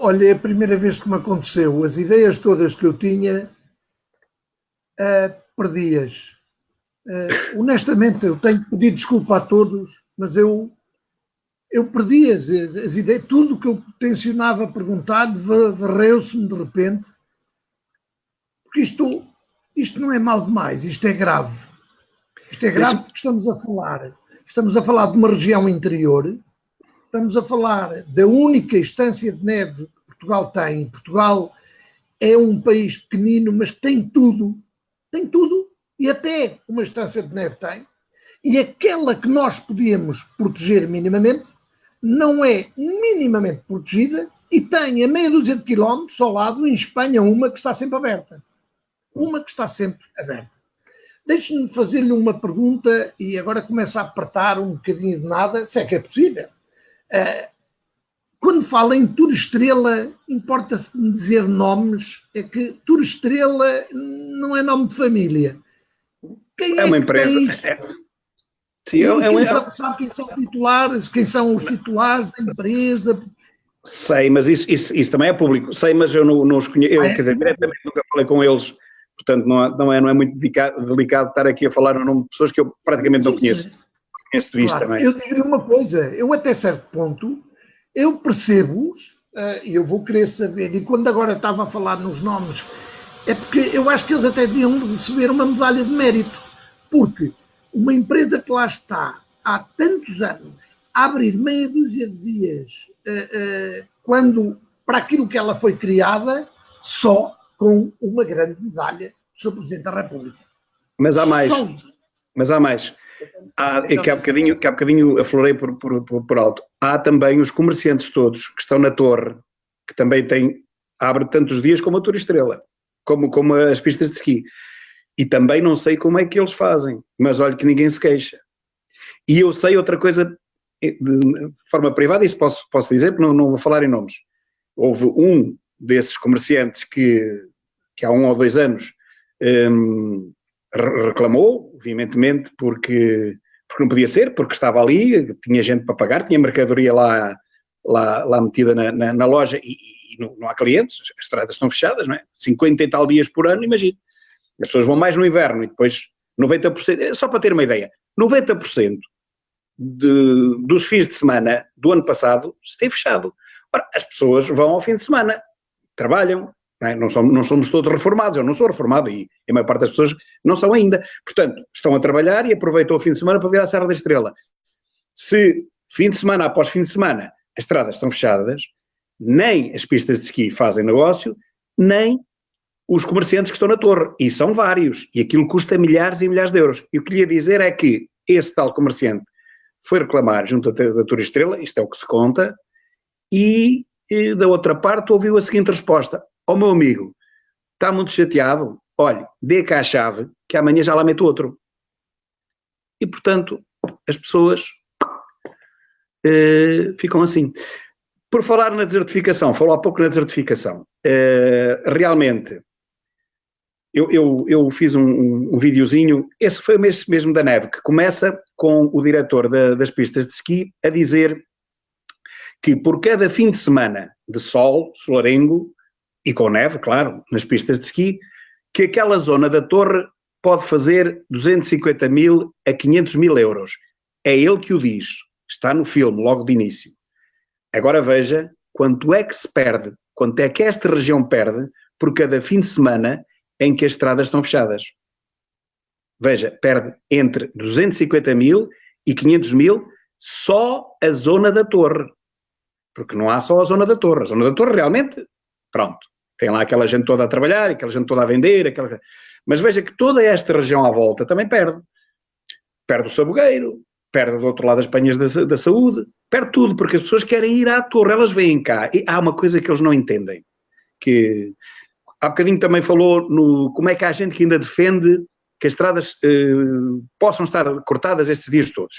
Olha, é a primeira vez que me aconteceu. As ideias todas que eu tinha, perdi-as. Honestamente, eu tenho que pedir desculpa a todos, mas eu perdi as ideias. Tudo o que eu tencionava perguntar varreu-se-me de repente. Porque isto não é mal demais, isto é grave. Isto é grave porque estamos a falar de uma região interior, estamos a falar da única estância de neve que Portugal tem. Portugal é um país pequenino, mas tem tudo, e até uma estância de neve tem, e aquela que nós podíamos proteger minimamente, não é minimamente protegida, e tem a meia dúzia de quilómetros ao lado, em Espanha, uma que está sempre aberta. Deixe-me fazer-lhe uma pergunta, e agora começa a apertar um bocadinho de nada, se é que é possível. Quando fala em Tour Estrela, importa-se dizer nomes, é que Tour Estrela não é nome de família. Quem é uma empresa. Sim, sabe quem são titulares? Quem são os titulares da empresa? Sei, mas isso também é público. Sei, mas eu não os conheço. Quer dizer, diretamente nunca falei com eles. Portanto, não é muito delicado estar aqui a falar no nome de pessoas que eu praticamente não conheço. Conheço de vista também. Eu digo-lhe uma coisa, eu até certo ponto, eu percebo-os, e eu vou querer saber, e quando agora estava a falar nos nomes, é porque eu acho que eles até deviam receber uma medalha de mérito, porque uma empresa que lá está há tantos anos a abrir meia dúzia de dias, quando para aquilo que ela foi criada, só com uma grande medalha do Sr. Presidente da República. Mas há mais. Que há bocadinho aflorei por alto. Há também os comerciantes todos que estão na torre, que também abre tantos dias como a Tour Estrela, como as pistas de esqui. E também não sei como é que eles fazem, mas olha que ninguém se queixa. E eu sei outra coisa de forma privada, isso posso dizer, porque não vou falar em nomes. Houve um desses comerciantes que há 1 ou 2 anos reclamou, veementemente, porque não podia ser, porque estava ali, tinha gente para pagar, tinha mercadoria lá metida na loja e não há clientes, as estradas estão fechadas, não é? 50 e tal dias por ano, imagina. As pessoas vão mais no inverno e depois 90%, só para ter uma ideia, 90% dos fins de semana do ano passado esteve fechado. Ora, as pessoas vão ao fim de semana, trabalham, não somos todos reformados, eu não sou reformado e a maior parte das pessoas não são ainda. Portanto, estão a trabalhar e aproveitam o fim de semana para vir à Serra da Estrela. Se fim de semana após fim de semana as estradas estão fechadas, nem as pistas de esqui fazem negócio, nem os comerciantes que estão na torre, e são vários, e aquilo custa milhares e milhares de euros. E o que lhe ia dizer é que esse tal comerciante foi reclamar junto da Torre Estrela, isto é o que se conta, e da outra parte ouviu a seguinte resposta: meu amigo, está muito chateado, olha, dê cá a chave, que amanhã já lá meto outro. E, portanto, as pessoas ficam assim. Por falar na desertificação, falou há pouco na desertificação, realmente, eu fiz um videozinho, esse foi o mesmo da neve, que começa com o diretor das pistas de esqui a dizer que por cada fim de semana de sol, solarengo, e com neve, claro, nas pistas de esqui, que aquela zona da torre pode fazer 250 mil a 500 mil euros. É ele que o diz, está no filme, logo de início. Agora veja quanto é que se perde, quanto é que esta região perde por cada fim de semana em que as estradas estão fechadas. Veja, perde entre 250 mil e 500 mil só a zona da torre. Porque não há só a zona da torre. A zona da torre realmente, pronto, tem lá aquela gente toda a trabalhar, aquela gente toda a vender, mas veja que toda esta região à volta também perde. Perde o Sabugueiro, perde do outro lado as Penhas da Saúde, perde tudo, porque as pessoas querem ir à torre, elas vêm cá. E há uma coisa que eles não entendem, que há bocadinho também falou no como é que há gente que ainda defende que as estradas possam estar cortadas estes dias todos.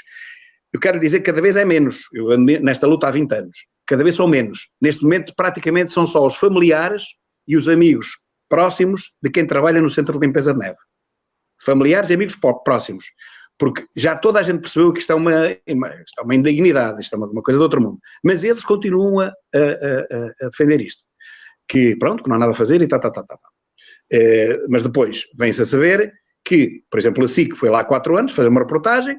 Eu quero dizer que cada vez é menos. Eu ando nesta luta há 20 anos. Cada vez são menos. Neste momento, praticamente, são só os familiares e os amigos próximos de quem trabalha no centro de limpeza de neve. Familiares e amigos próximos. Porque já toda a gente percebeu que isto é uma indignidade, isto é uma coisa de outro mundo. Mas eles continuam a defender isto. Que, pronto, que não há nada a fazer e mas depois vem-se a saber que, por exemplo, a SIC foi lá há 4 anos fazer uma reportagem.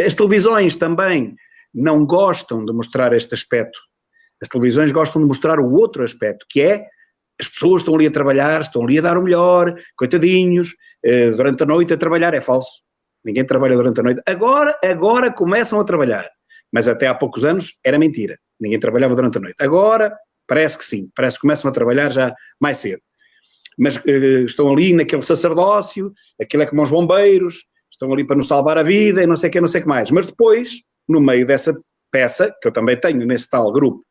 As televisões também não gostam de mostrar este aspecto. As televisões gostam de mostrar o outro aspecto, que é as pessoas estão ali a trabalhar, estão ali a dar o melhor, coitadinhos, durante a noite a trabalhar. É falso. Ninguém trabalha durante a noite. Agora começam a trabalhar. Mas até há poucos anos era mentira. Ninguém trabalhava durante a noite. Agora parece que sim. Parece que começam a trabalhar já mais cedo. Mas estão ali naquele sacerdócio, aquilo é como os bombeiros, estão ali para nos salvar a vida e não sei o que mais. Mas depois, no meio dessa peça, que eu também tenho nesse tal grupo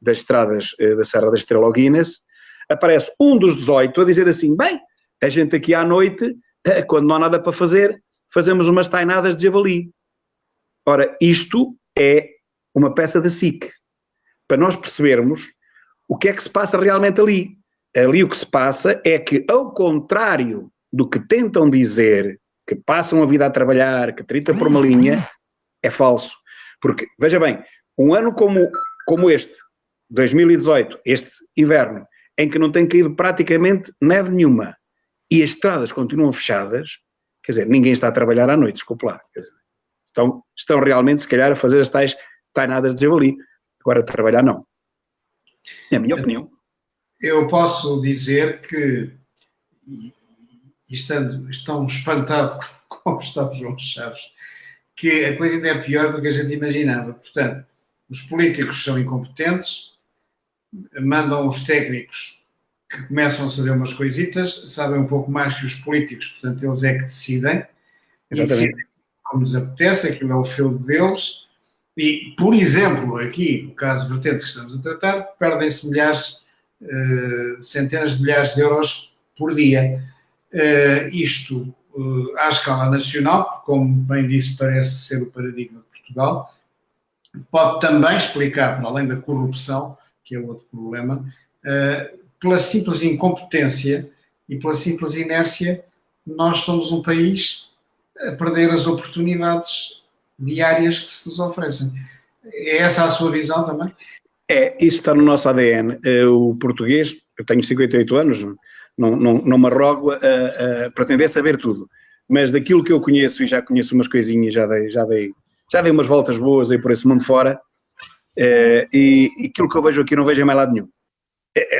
das estradas da Serra da Estrela ao Guinness, aparece um dos 18 a dizer assim: bem, a gente aqui à noite, quando não há nada para fazer, fazemos umas tainadas de javali. Ora, isto é uma peça da SIC, para nós percebermos o que é que se passa realmente ali. Ali o que se passa é que, ao contrário do que tentam dizer, que passam a vida a trabalhar, que trintam por uma linha, é falso. Porque, veja bem, um ano como este, 2018, este inverno, em que não tem caído praticamente neve nenhuma, e as estradas continuam fechadas, quer dizer, ninguém está a trabalhar à noite, desculpe lá. Quer dizer, estão realmente, se calhar, a fazer as tais tainadas de javali. Agora, trabalhar não. É a minha opinião. Eu posso dizer que, e estão espantado com o Gustavo João Chaves, que a coisa ainda é pior do que a gente imaginava. Portanto, os políticos são incompetentes, mandam os técnicos que começam a saber umas coisitas, sabem um pouco mais que os políticos, portanto, eles é que decidem. Decidem como lhes apetece, aquilo é o feudo deles. E, por exemplo, aqui, no caso vertente que estamos a tratar, perdem-se centenas de milhares de euros por dia. Isto à escala nacional, porque, como bem disse, parece ser o paradigma de Portugal, pode também explicar, para além da corrupção, que é outro problema, pela simples incompetência e pela simples inércia, nós somos um país a perder as oportunidades diárias que se nos oferecem. É essa a sua visão também? Isso está no nosso ADN. O português, eu tenho 58 anos, não me arrogo a pretender saber tudo, mas daquilo que eu conheço, e já conheço umas coisinhas, já dei umas voltas boas aí por esse mundo fora, E aquilo que eu vejo aqui não vejo em mais lado nenhum.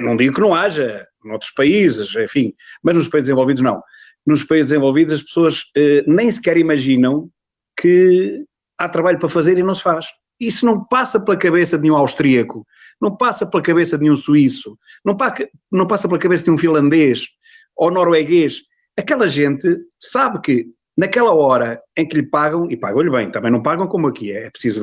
Não digo que não haja noutros países, enfim, mas nos países desenvolvidos não. Nos países desenvolvidos as pessoas nem sequer imaginam que há trabalho para fazer e não se faz. Isso não passa pela cabeça de nenhum austríaco, não passa pela cabeça de nenhum suíço, não passa pela cabeça de um finlandês ou norueguês. Aquela gente sabe que naquela hora em que lhe pagam, e pagam-lhe bem, também não pagam como aqui, é preciso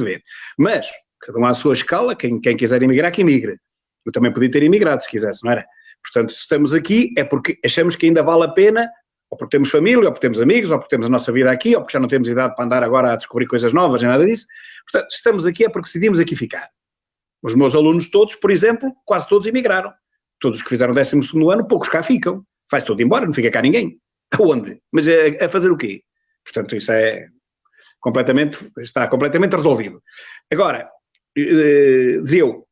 ver, mas cada um à sua escala, quem quiser emigrar, que emigre. Eu também podia ter imigrado se quisesse, não era? Portanto, se estamos aqui é porque achamos que ainda vale a pena, ou porque temos família, ou porque temos amigos, ou porque temos a nossa vida aqui, ou porque já não temos idade para andar agora a descobrir coisas novas, nem nada disso. Portanto, se estamos aqui é porque decidimos aqui ficar. Os meus alunos todos, por exemplo, quase todos emigraram. Todos os que fizeram o 12º ano, poucos cá ficam. Vai-se todo embora, não fica cá ninguém. Aonde? Mas a fazer o quê? Portanto, isso está completamente resolvido. Agora, dizia eu,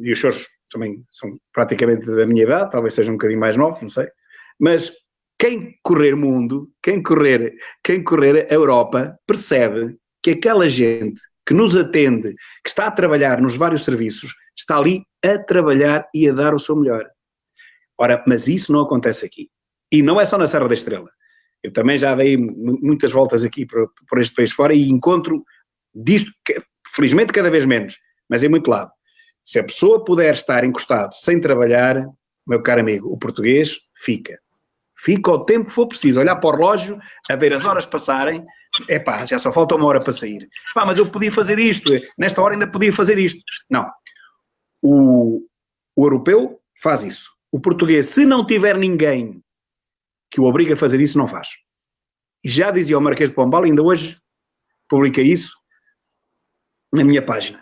e os senhores também são praticamente da minha idade, talvez sejam um bocadinho mais novos, não sei, mas quem correr mundo, quem correr a Europa, percebe que aquela gente que nos atende, que está a trabalhar nos vários serviços, está ali a trabalhar e a dar o seu melhor. Ora, mas isso não acontece aqui. E não é só na Serra da Estrela. Eu também já dei muitas voltas aqui por este país fora e encontro disto, felizmente cada vez menos, mas em muito lado. Se a pessoa puder estar encostado sem trabalhar, meu caro amigo, o português fica. Fica o tempo que for preciso, olhar para o relógio, a ver as horas passarem, já só falta uma hora para sair. Mas eu podia fazer isto, nesta hora ainda podia fazer isto. Não. O europeu faz isso. O português, se não tiver ninguém que o obriga a fazer isso, não faz. E já dizia o Marquês de Pombal, ainda hoje publiquei isso na minha página.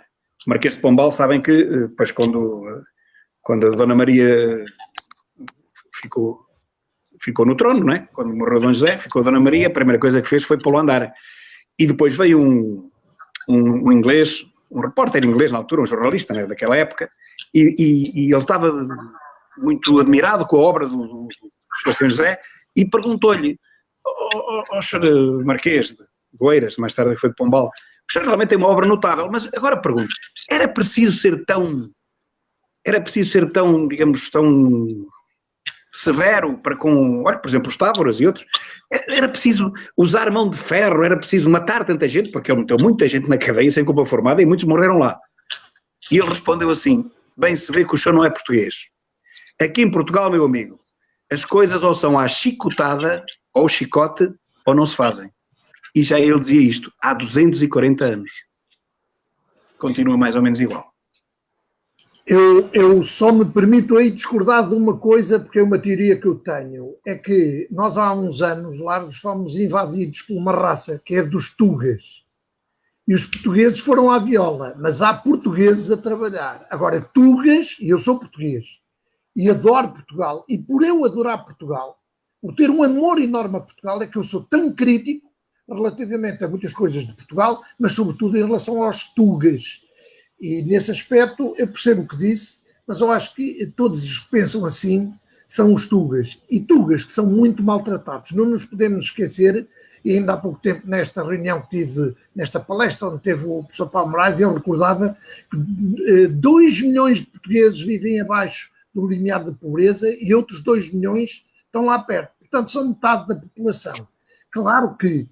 O Marquês de Pombal, sabem que depois quando a Dona Maria ficou no trono, não é? Quando morreu Dom José, ficou a Dona Maria, a primeira coisa que fez foi pô-lo a andar. E depois veio um inglês, um repórter inglês na altura, um jornalista, né, daquela época, e ele estava muito admirado com a obra do Sebastião José e perguntou-lhe, ao Sr. Marquês de Oeiras, mais tarde foi de Pombal, o senhor realmente tem uma obra notável, mas agora pergunto, era preciso ser tão, digamos, tão severo para com, olha, por exemplo, os Távoras e outros, era preciso usar mão de ferro, era preciso matar tanta gente, porque ele meteu muita gente na cadeia sem culpa formada e muitos morreram lá. E ele respondeu assim, bem se vê que o senhor não é português. Aqui em Portugal, meu amigo, as coisas ou são à chicotada, ou chicote, ou não se fazem. E já ele dizia isto há 240 anos. Continua mais ou menos igual. Eu só me permito aí discordar de uma coisa, porque é uma teoria que eu tenho. É que nós há uns anos largos fomos invadidos por uma raça que é dos Tugas. E os portugueses foram à viola, mas há portugueses a trabalhar. Agora, Tugas, e eu sou português, e adoro Portugal, e por eu adorar Portugal, por ter um amor enorme a Portugal, é que eu sou tão crítico relativamente a muitas coisas de Portugal, mas sobretudo em relação aos Tugas. E nesse aspecto eu percebo o que disse, mas eu acho que todos os que pensam assim são os Tugas. E Tugas que são muito maltratados. Não nos podemos esquecer, e ainda há pouco tempo nesta reunião que tive, nesta palestra onde teve o professor Paulo Moraes, ele recordava que 2 milhões de portugueses vivem abaixo do limiar de pobreza e outros 2 milhões estão lá perto. Portanto, são metade da população. Claro que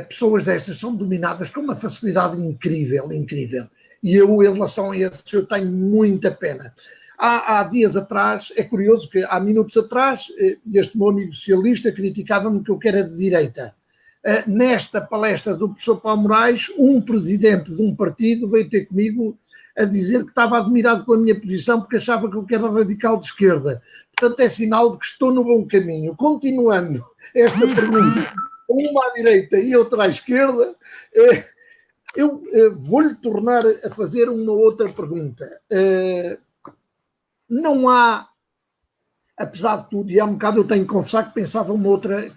pessoas destas são dominadas com uma facilidade incrível, incrível. E eu, em relação a isso, eu tenho muita pena. Há dias atrás, é curioso que há minutos atrás, este meu amigo socialista criticava-me que eu era de direita. Nesta palestra do professor Paulo Moraes, um presidente de um partido veio ter comigo a dizer que estava admirado com a minha posição porque achava que eu era radical de esquerda. Portanto, é sinal de que estou no bom caminho. Continuando esta pergunta, uma à direita e outra à esquerda, eu vou-lhe tornar a fazer uma outra pergunta. Não há, apesar de tudo, e há um bocado eu tenho que confessar que pensava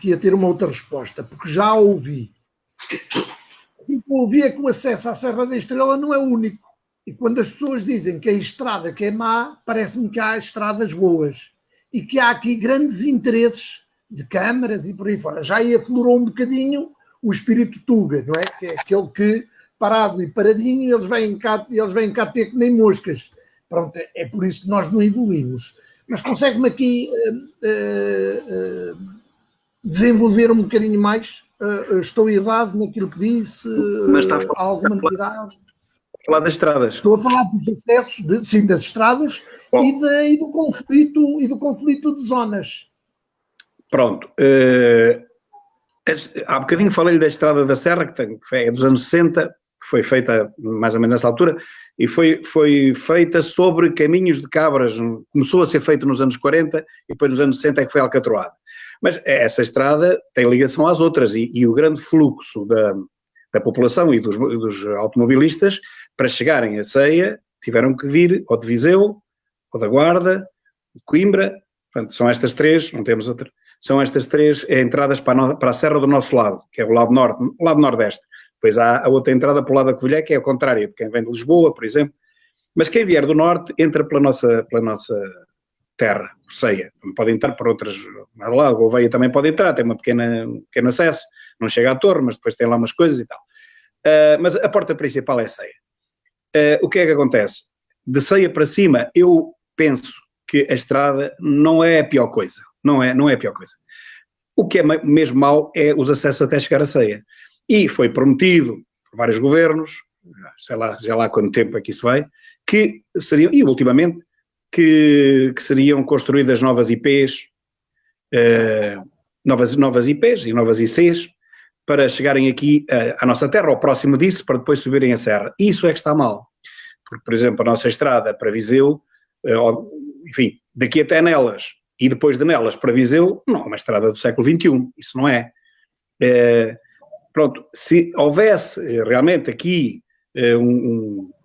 que ia ter uma outra resposta, porque já ouvi. O que eu ouvi é que o acesso à Serra da Estrela não é único. E quando as pessoas dizem que a estrada que é má, parece-me que há estradas boas. E que há aqui grandes interesses de câmaras e por aí fora. Já aí aflorou um bocadinho o espírito Tuga, não é? Que é aquele que parado e paradinho, e eles vêm cá ter que nem moscas. Pronto, é por isso que nós não evoluímos. Mas consegue-me aqui desenvolver um bocadinho mais? Estou errado naquilo que disse? Mas está a Há alguma novidade? falar das estradas. Estou a falar dos acessos, sim, das estradas e do conflito de zonas. Pronto. Há bocadinho falei da Estrada da Serra, que é dos anos 60, que foi feita mais ou menos nessa altura, e foi feita sobre caminhos de cabras. Começou a ser feito nos anos 40 e depois nos anos 60 é que foi alcatroada. Mas essa estrada tem ligação às outras e o grande fluxo da população e dos automobilistas, para chegarem a Ceia, tiveram que vir ou de Viseu, ou da Guarda, de Coimbra. Portanto, são estas três, não temos outra, são estas três entradas para a serra do nosso lado, que é o lado norte, o lado nordeste. Depois há a outra entrada para o lado da Covilhã, que é o contrário, de quem vem de Lisboa, por exemplo. Mas quem vier do norte entra pela nossa terra, por Ceia. Pode entrar por outras, lá, o Gouveia também pode entrar, tem um pequeno acesso, não chega à torre, mas depois tem lá umas coisas e tal. Mas a porta principal é Ceia. O que é que acontece? De Ceia para cima, eu penso que a estrada não é a pior coisa. Não é a pior coisa. O que é mesmo mau é os acessos até chegar a Ceia. E foi prometido por vários governos, sei lá, já lá quanto tempo é que isso vai, que seriam, e ultimamente, que seriam construídas novas IPs, novas IPs e novas ICs, para chegarem aqui à nossa terra, ou próximo disso, para depois subirem a serra. Isso é que está mal. Porque, por exemplo, a nossa estrada para Viseu, enfim, daqui até Nelas, e depois de Nelas para Viseu, não é uma estrada do século XXI, isso não é. Pronto, se houvesse realmente aqui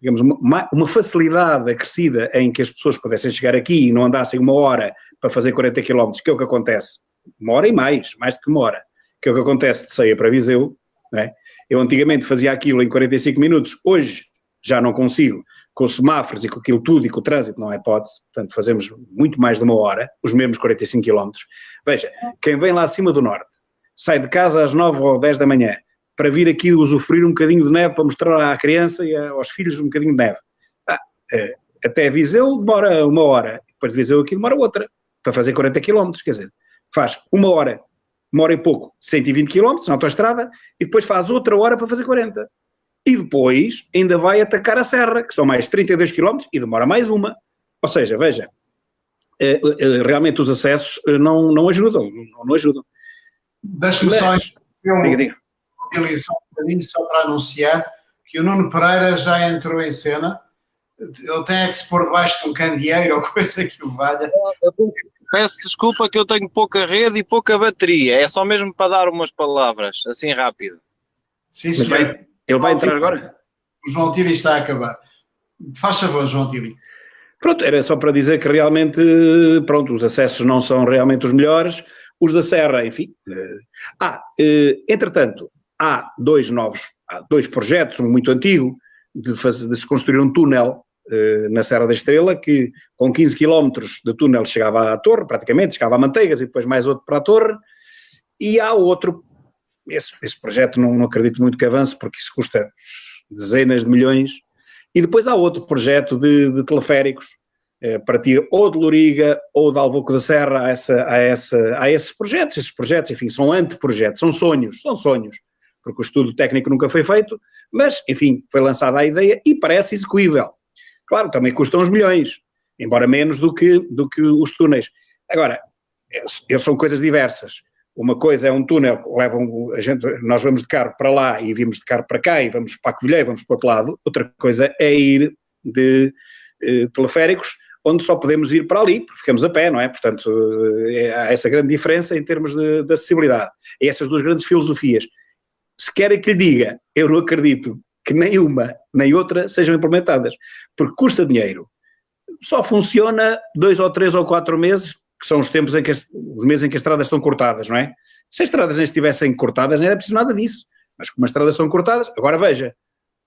digamos, uma facilidade acrescida em que as pessoas pudessem chegar aqui e não andassem uma hora para fazer 40 km, que é o que acontece, uma hora e mais do que uma hora, que é o que acontece de Ceia para Viseu, não é? Eu antigamente fazia aquilo em 45 minutos, hoje já não consigo, com os semáforos e com aquilo tudo e com o trânsito, não é hipótese, portanto fazemos muito mais de uma hora, os mesmos 45 km. Veja, quem vem lá de cima do norte, sai de casa às 9 ou 10 da manhã, para vir aqui usufruir um bocadinho de neve, para mostrar à criança e aos filhos um bocadinho de neve. Até Viseu demora uma hora, depois de Viseu aqui demora outra, para fazer 40 km, quer dizer, faz uma hora e pouco, 120 km na autoestrada, e depois faz outra hora para fazer 40. E depois ainda vai atacar a serra, que são mais 32 km, e demora mais uma. Ou seja, veja, realmente os acessos não ajudam, não ajudam. Deixe-me só diga. Só para anunciar que o Nuno Pereira já entrou em cena. Ele tem que se pôr debaixo de um candeeiro ou coisa que o valha. Peço desculpa que eu tenho pouca rede e pouca bateria. É só mesmo para dar umas palavras, assim rápido. Sim, senhor. Ele vai entrar agora? O João Tili está a acabar. Faz favor, João Tili. Pronto, era só para dizer que realmente, pronto, os acessos não são realmente os melhores. Os da Serra, enfim. Entretanto, há dois projetos, um muito antigo, de se construir um túnel na Serra da Estrela, que com 15 km de túnel chegava à torre, praticamente, chegava a Manteigas e depois mais outro para a torre, e há outro, esse projeto não acredito muito que avance, porque isso custa dezenas de milhões, e depois há outro projeto de teleféricos, para ir ou de Loriga ou de Alvoco da Serra a esses projetos. Esses projetos, enfim, são anteprojetos, são sonhos, porque o estudo técnico nunca foi feito, mas, enfim, foi lançada a ideia e parece execuível. Claro, também custam uns milhões, embora menos do que os túneis. Agora, são coisas diversas. Uma coisa é um túnel, nós vamos de carro para lá e vimos de carro para cá e vamos para a Covilhã e vamos para o outro lado. Outra coisa é ir de teleféricos, onde só podemos ir para ali, porque ficamos a pé, não é? Portanto, há essa grande diferença em termos de acessibilidade. E essas duas grandes filosofias. Se querem que lhe diga, eu não acredito que nem uma nem outra sejam implementadas, porque custa dinheiro. Só funciona 2 ou 3 ou 4 meses, que são os tempos os meses em que as estradas estão cortadas, não é? Se as estradas nem estivessem cortadas, não era preciso nada disso. Mas como as estradas estão cortadas, agora veja,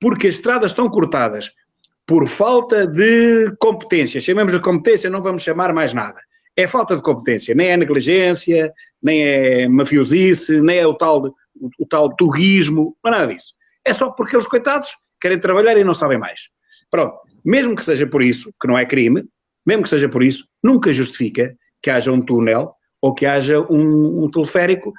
porque as estradas estão cortadas por falta de competência, chamemos de competência, não vamos chamar mais nada. É falta de competência, nem é negligência, nem é mafiosice, nem é o tal turismo, não é nada disso. é só porque os coitados querem trabalhar e não sabem mais. Pronto, mesmo que seja por isso, que não é crime, mesmo que seja por isso, nunca justifica que haja um túnel ou que haja um teleférico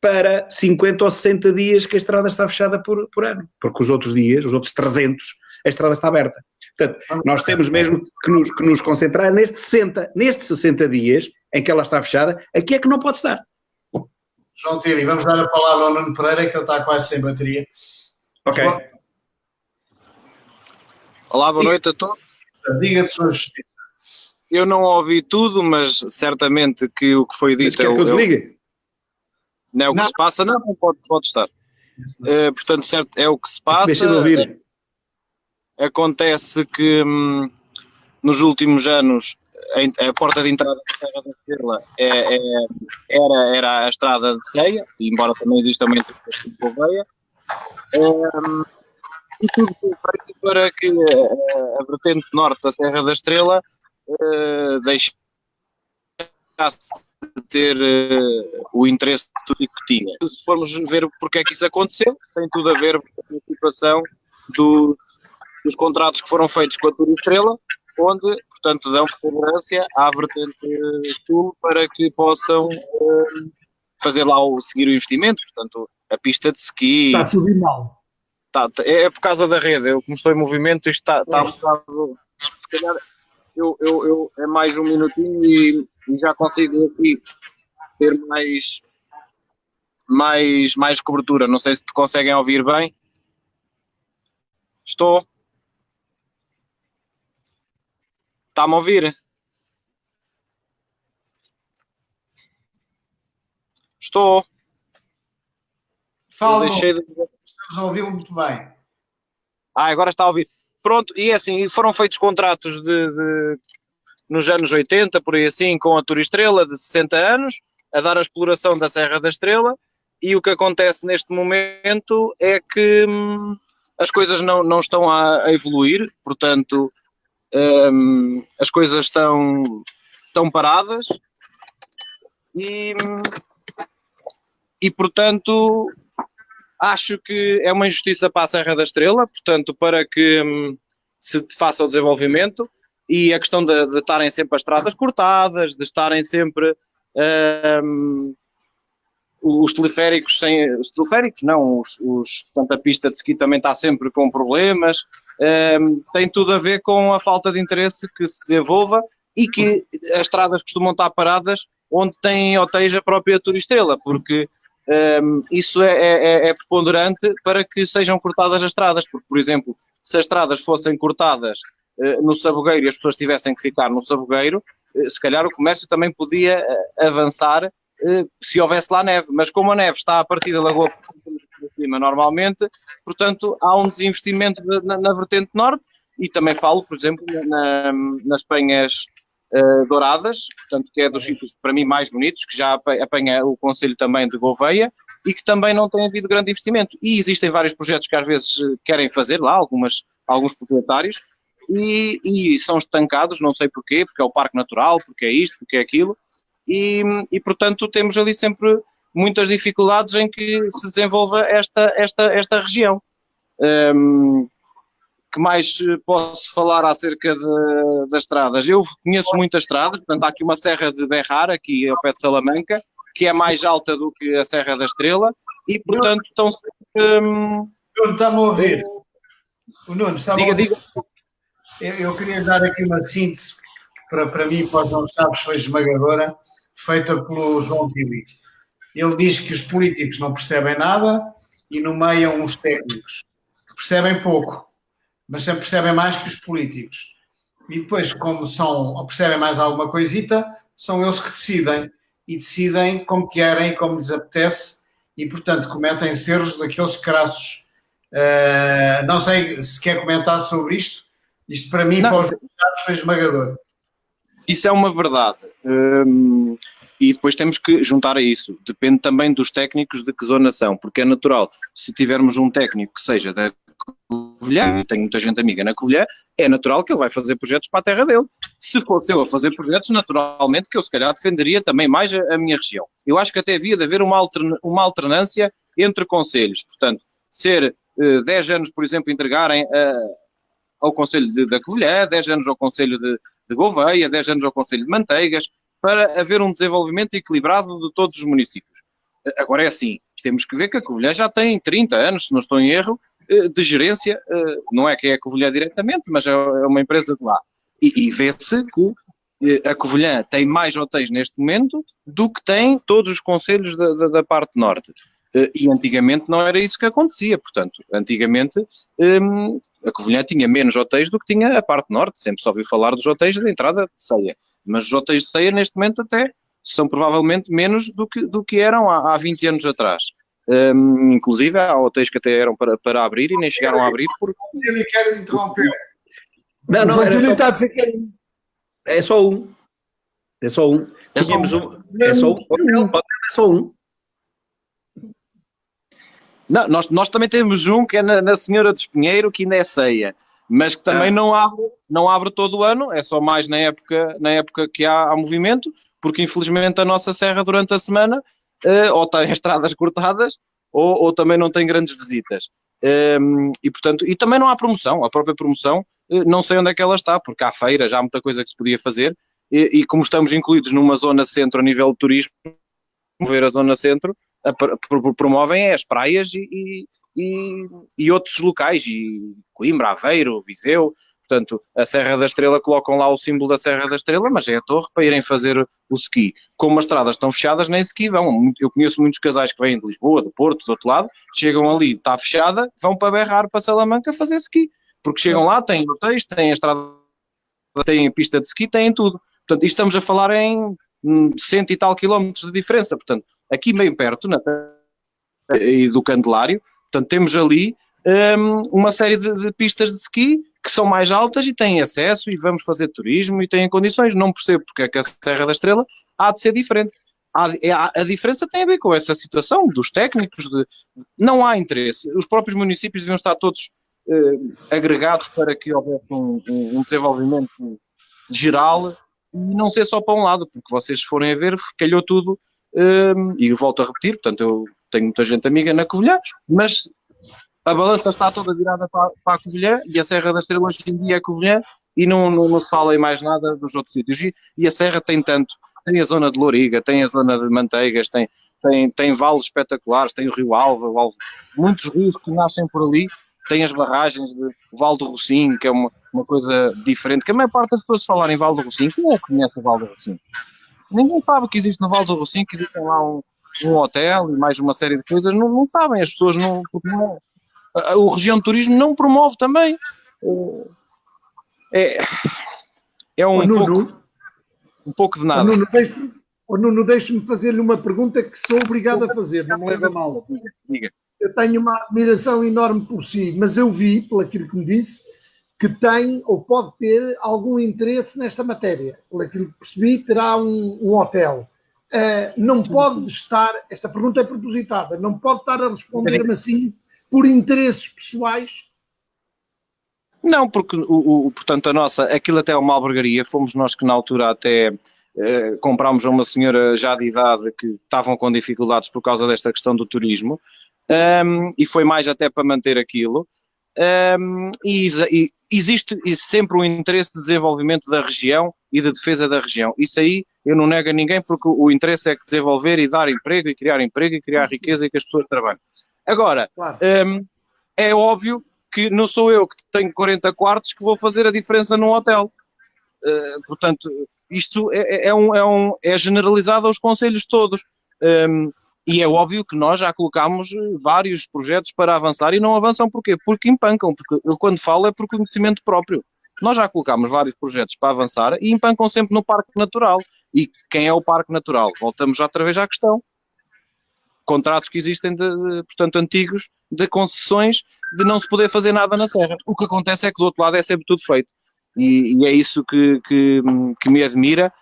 para 50 ou 60 dias que a estrada está fechada por ano, porque os outros dias, os outros 300, a estrada está aberta. Portanto, nós temos mesmo que nos concentrar nestes 60 dias em que ela está fechada, aqui é que não pode estar. João Tiri, vamos dar a palavra ao Nuno Pereira, que ele está quase sem bateria. Ok. Olá, boa noite a todos. Diga de sua justiça. Eu não ouvi tudo, mas certamente que o que foi Mas dito quer que eu desligue? não é o que se passa, não pode estar. Portanto, certo, é o que se passa. Deixa de ouvir. Acontece que nos últimos anos a porta de entrada da Serra da Estrela era a estrada de Ceia, embora também exista uma interseção de Gouveia. E tudo foi feito para que a vertente norte da Serra da Estrela deixasse de ter o interesse turístico que tinha. Se formos ver porque é que isso aconteceu, tem tudo a ver com a situação dos contratos que foram feitos com a Tour Estrela, onde, portanto, dão preferência à vertente sul para que possam fazer lá seguir o investimento, portanto, a pista de ski. Está a subir mal. É por causa da rede, eu como estou em movimento, isto está um bocado, se calhar, eu é mais um minutinho e já consigo aqui ter mais cobertura, não sei se te conseguem ouvir bem. Estou. Está-me a ouvir? Estou. Fala, Deixei de... estamos a ouvi-lo muito bem. Agora está a ouvir. Pronto, e é assim, foram feitos contratos nos anos 80, por aí assim, com a Tour Estrela, de 60 anos, a dar a exploração da Serra da Estrela, e o que acontece neste momento é que as coisas não estão a evoluir, portanto, as coisas estão paradas e portanto acho que é uma injustiça para a Serra da Estrela, portanto, para que se faça o desenvolvimento, e a questão de estarem sempre as estradas cortadas, de estarem sempre os teleféricos portanto, a pista de ski também está sempre com problemas. Tem tudo a ver com a falta de interesse que se desenvolva e que as estradas costumam estar paradas onde tem hotéis a própria Tour Estrela, porque isso é preponderante para que sejam cortadas as estradas, porque, por exemplo, se as estradas fossem cortadas no Sabugueiro e as pessoas tivessem que ficar no Sabugueiro, se calhar o comércio também podia avançar se houvesse lá neve, mas como a neve está a partir da lagoa por cima normalmente, portanto há um desinvestimento na vertente norte, e também falo, por exemplo, nas penhas douradas, portanto, que é dos sítios para mim mais bonitos, que já apanha o concelho também de Gouveia, e que também não tem havido grande investimento. E existem vários projetos que às vezes querem fazer lá, alguns proprietários, e são estancados, não sei porquê, porque é o Parque Natural, porque é isto, porque é aquilo, e portanto temos ali sempre muitas dificuldades em que se desenvolva esta região. Que mais posso falar acerca das estradas? Eu conheço muitas estradas, portanto há aqui uma Serra de Berrar, aqui ao pé de Salamanca, que é mais alta do que a Serra da Estrela, e portanto estão sempre... Nuno, está-me a ouvir? O Nuno, está-me a ouvir? Diga. Eu queria dar aqui uma síntese que para mim, para os não sabes, foi esmagadora, feita pelo João Tiri. Ele diz que os políticos não percebem nada e nomeiam os técnicos, que percebem pouco, mas sempre percebem mais que os políticos. E depois, como ou percebem mais alguma coisita, são eles que decidem. E decidem como querem, como lhes apetece, e, portanto, cometem erros daqueles crassos. Não sei se quer comentar sobre isto. Isto, para mim, para os deputados, foi esmagador. Isso é uma verdade. E depois temos que juntar a isso. Depende também dos técnicos de que zona são, porque é natural. Se tivermos um técnico que seja da Covilhã, eu tenho muita gente amiga na Covilhã, é natural que ele vai fazer projetos para a terra dele. Se fosse eu a fazer projetos, naturalmente que eu se calhar defenderia também mais a minha região. Eu acho que até havia de haver uma alternância entre concelhos, portanto, ser 10 anos, por exemplo, entregarem ao Conselho da Covilhã, 10 anos ao Conselho de Gouveia, 10 anos ao Conselho de Manteigas, para haver um desenvolvimento equilibrado de todos os municípios. Agora é assim, temos que ver que a Covilhã já tem 30 anos, se não estou em erro, de gerência, não é que é a Covilhã diretamente, mas é uma empresa de lá. E vê-se que a Covilhã tem mais hotéis neste momento do que tem todos os concelhos da parte norte. E antigamente não era isso que acontecia, portanto, antigamente a Covilhã tinha menos hotéis do que tinha a parte norte, sempre só ouvi falar dos hotéis de entrada de ceia, mas os hotéis de ceia neste momento até são provavelmente menos do que eram há 20 anos atrás. Inclusive há hotéis que até eram para abrir e nem chegaram a abrir porque... Eu nem quero interromper. Não, era só... Está a dizer que É só um. É só um. Tínhamos um. É só um. É só um. Não, nós também temos um que é na Senhora de Espinheiro, que ainda é ceia, mas que também não abre todo o ano, é só mais na época que há movimento, porque infelizmente a nossa serra durante a semana ou tem estradas cortadas ou também não tem grandes visitas. E portanto, e também não há promoção, a própria promoção, não sei onde é que ela está, porque há feira, já há muita coisa que se podia fazer, e como estamos incluídos numa zona centro a nível de turismo, ver a zona centro, promovem as praias e outros locais, e Coimbra, Aveiro, Viseu, portanto, a Serra da Estrela, colocam lá o símbolo da Serra da Estrela, mas é a torre para irem fazer o ski. Como as estradas estão fechadas, nem ski vão. Eu conheço muitos casais que vêm de Lisboa, do Porto, do outro lado, chegam ali, está fechada, vão para Berrar, para Salamanca fazer ski, porque chegam lá, têm hotéis, têm a estrada, têm a pista de ski, têm tudo. Portanto, isto estamos a falar em 100 e tal quilómetros de diferença, portanto, aqui bem perto, e do Candelário, portanto, temos ali uma série de pistas de ski que são mais altas e têm acesso e vamos fazer turismo e têm condições. Não percebo porque é que a Serra da Estrela há de ser diferente. A diferença tem a ver com essa situação dos técnicos, não há interesse. Os próprios municípios deviam estar todos agregados para que houvesse um desenvolvimento geral e não ser só para um lado, porque vocês se forem a ver, calhou tudo, e eu volto a repetir, portanto eu tenho muita gente amiga na Covilhã, mas a balança está toda virada para a Covilhã e a Serra da Estrela hoje em dia é Covilhã e não se fala em mais nada dos outros sítios. E a Serra tem tanto, tem a zona de Louriga, tem a zona de Manteigas, tem vales espetaculares, tem o Rio Alva, muitos rios que nascem por ali, tem as barragens do Val do Rocinho, que é uma coisa diferente, que a maior parte das pessoas falarem em Val do Rocinho, quem é que conhece o Val do Rocinho? Ninguém sabe que existe no Val do Rocinho, que existe lá um hotel e mais uma série de coisas, não sabem, as pessoas não... O região de turismo não promove também. É um pouco de nada. Nuno, deixe-me fazer-lhe uma pergunta que sou obrigado a fazer, não me leva a mal. Diga. Eu tenho uma admiração enorme por si, mas eu vi, pelo aquilo que me disse, que tem ou pode ter algum interesse nesta matéria. Pelo aquilo que percebi, terá um hotel. Não pode estar, esta pergunta é propositada, não pode estar a responder-me assim por interesses pessoais? Não, porque portanto aquilo até é uma albergaria, fomos nós que na altura até comprámos a uma senhora já de idade que estavam com dificuldades por causa desta questão do turismo, e foi mais até para manter aquilo, e existe sempre um interesse de desenvolvimento da região e de defesa da região, isso aí eu não nego a ninguém, porque o interesse é que desenvolver e dar emprego e criar riqueza e que as pessoas trabalhem. Agora, claro. É óbvio que não sou eu que tenho 40 quartos que vou fazer a diferença num hotel. Portanto, isto é generalizado aos concelhos todos. E é óbvio que nós já colocámos vários projetos para avançar e não avançam porquê? Porque empancam, porque eu quando falo é por conhecimento próprio. Nós já colocámos vários projetos para avançar e empancam sempre no Parque Natural. E quem é o Parque Natural? Voltamos outra vez à questão. Contratos que existem, portanto, antigos, de concessões de não se poder fazer nada na serra. O que acontece é que do outro lado é sempre tudo feito. E é isso que me admira.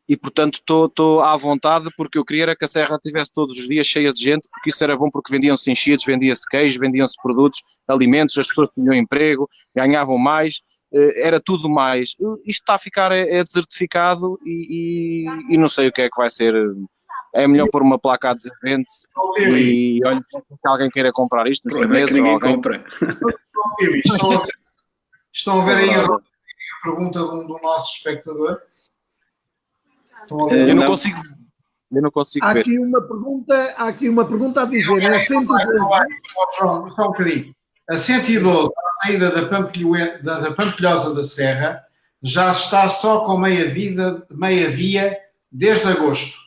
E, portanto, estou à vontade, porque eu queria era que a serra estivesse todos os dias cheia de gente, porque isso era bom, porque vendiam-se enchidos, vendia-se queijo, vendiam-se produtos, alimentos, as pessoas tinham emprego, ganhavam mais, era tudo mais. Isto está a ficar desertificado e não sei o que é que vai ser é melhor pôr uma placa a dizer vende-se e olha, que alguém queira comprar isto, nos é que ninguém compra. Estão a ver aí a pergunta do nosso espectador? Eu não consigo Há ver. há aqui uma pergunta a dizer, é 112. João, só um bocadinho. A 112, a saída da Pampilhosa da Serra, já está só com meia via desde agosto.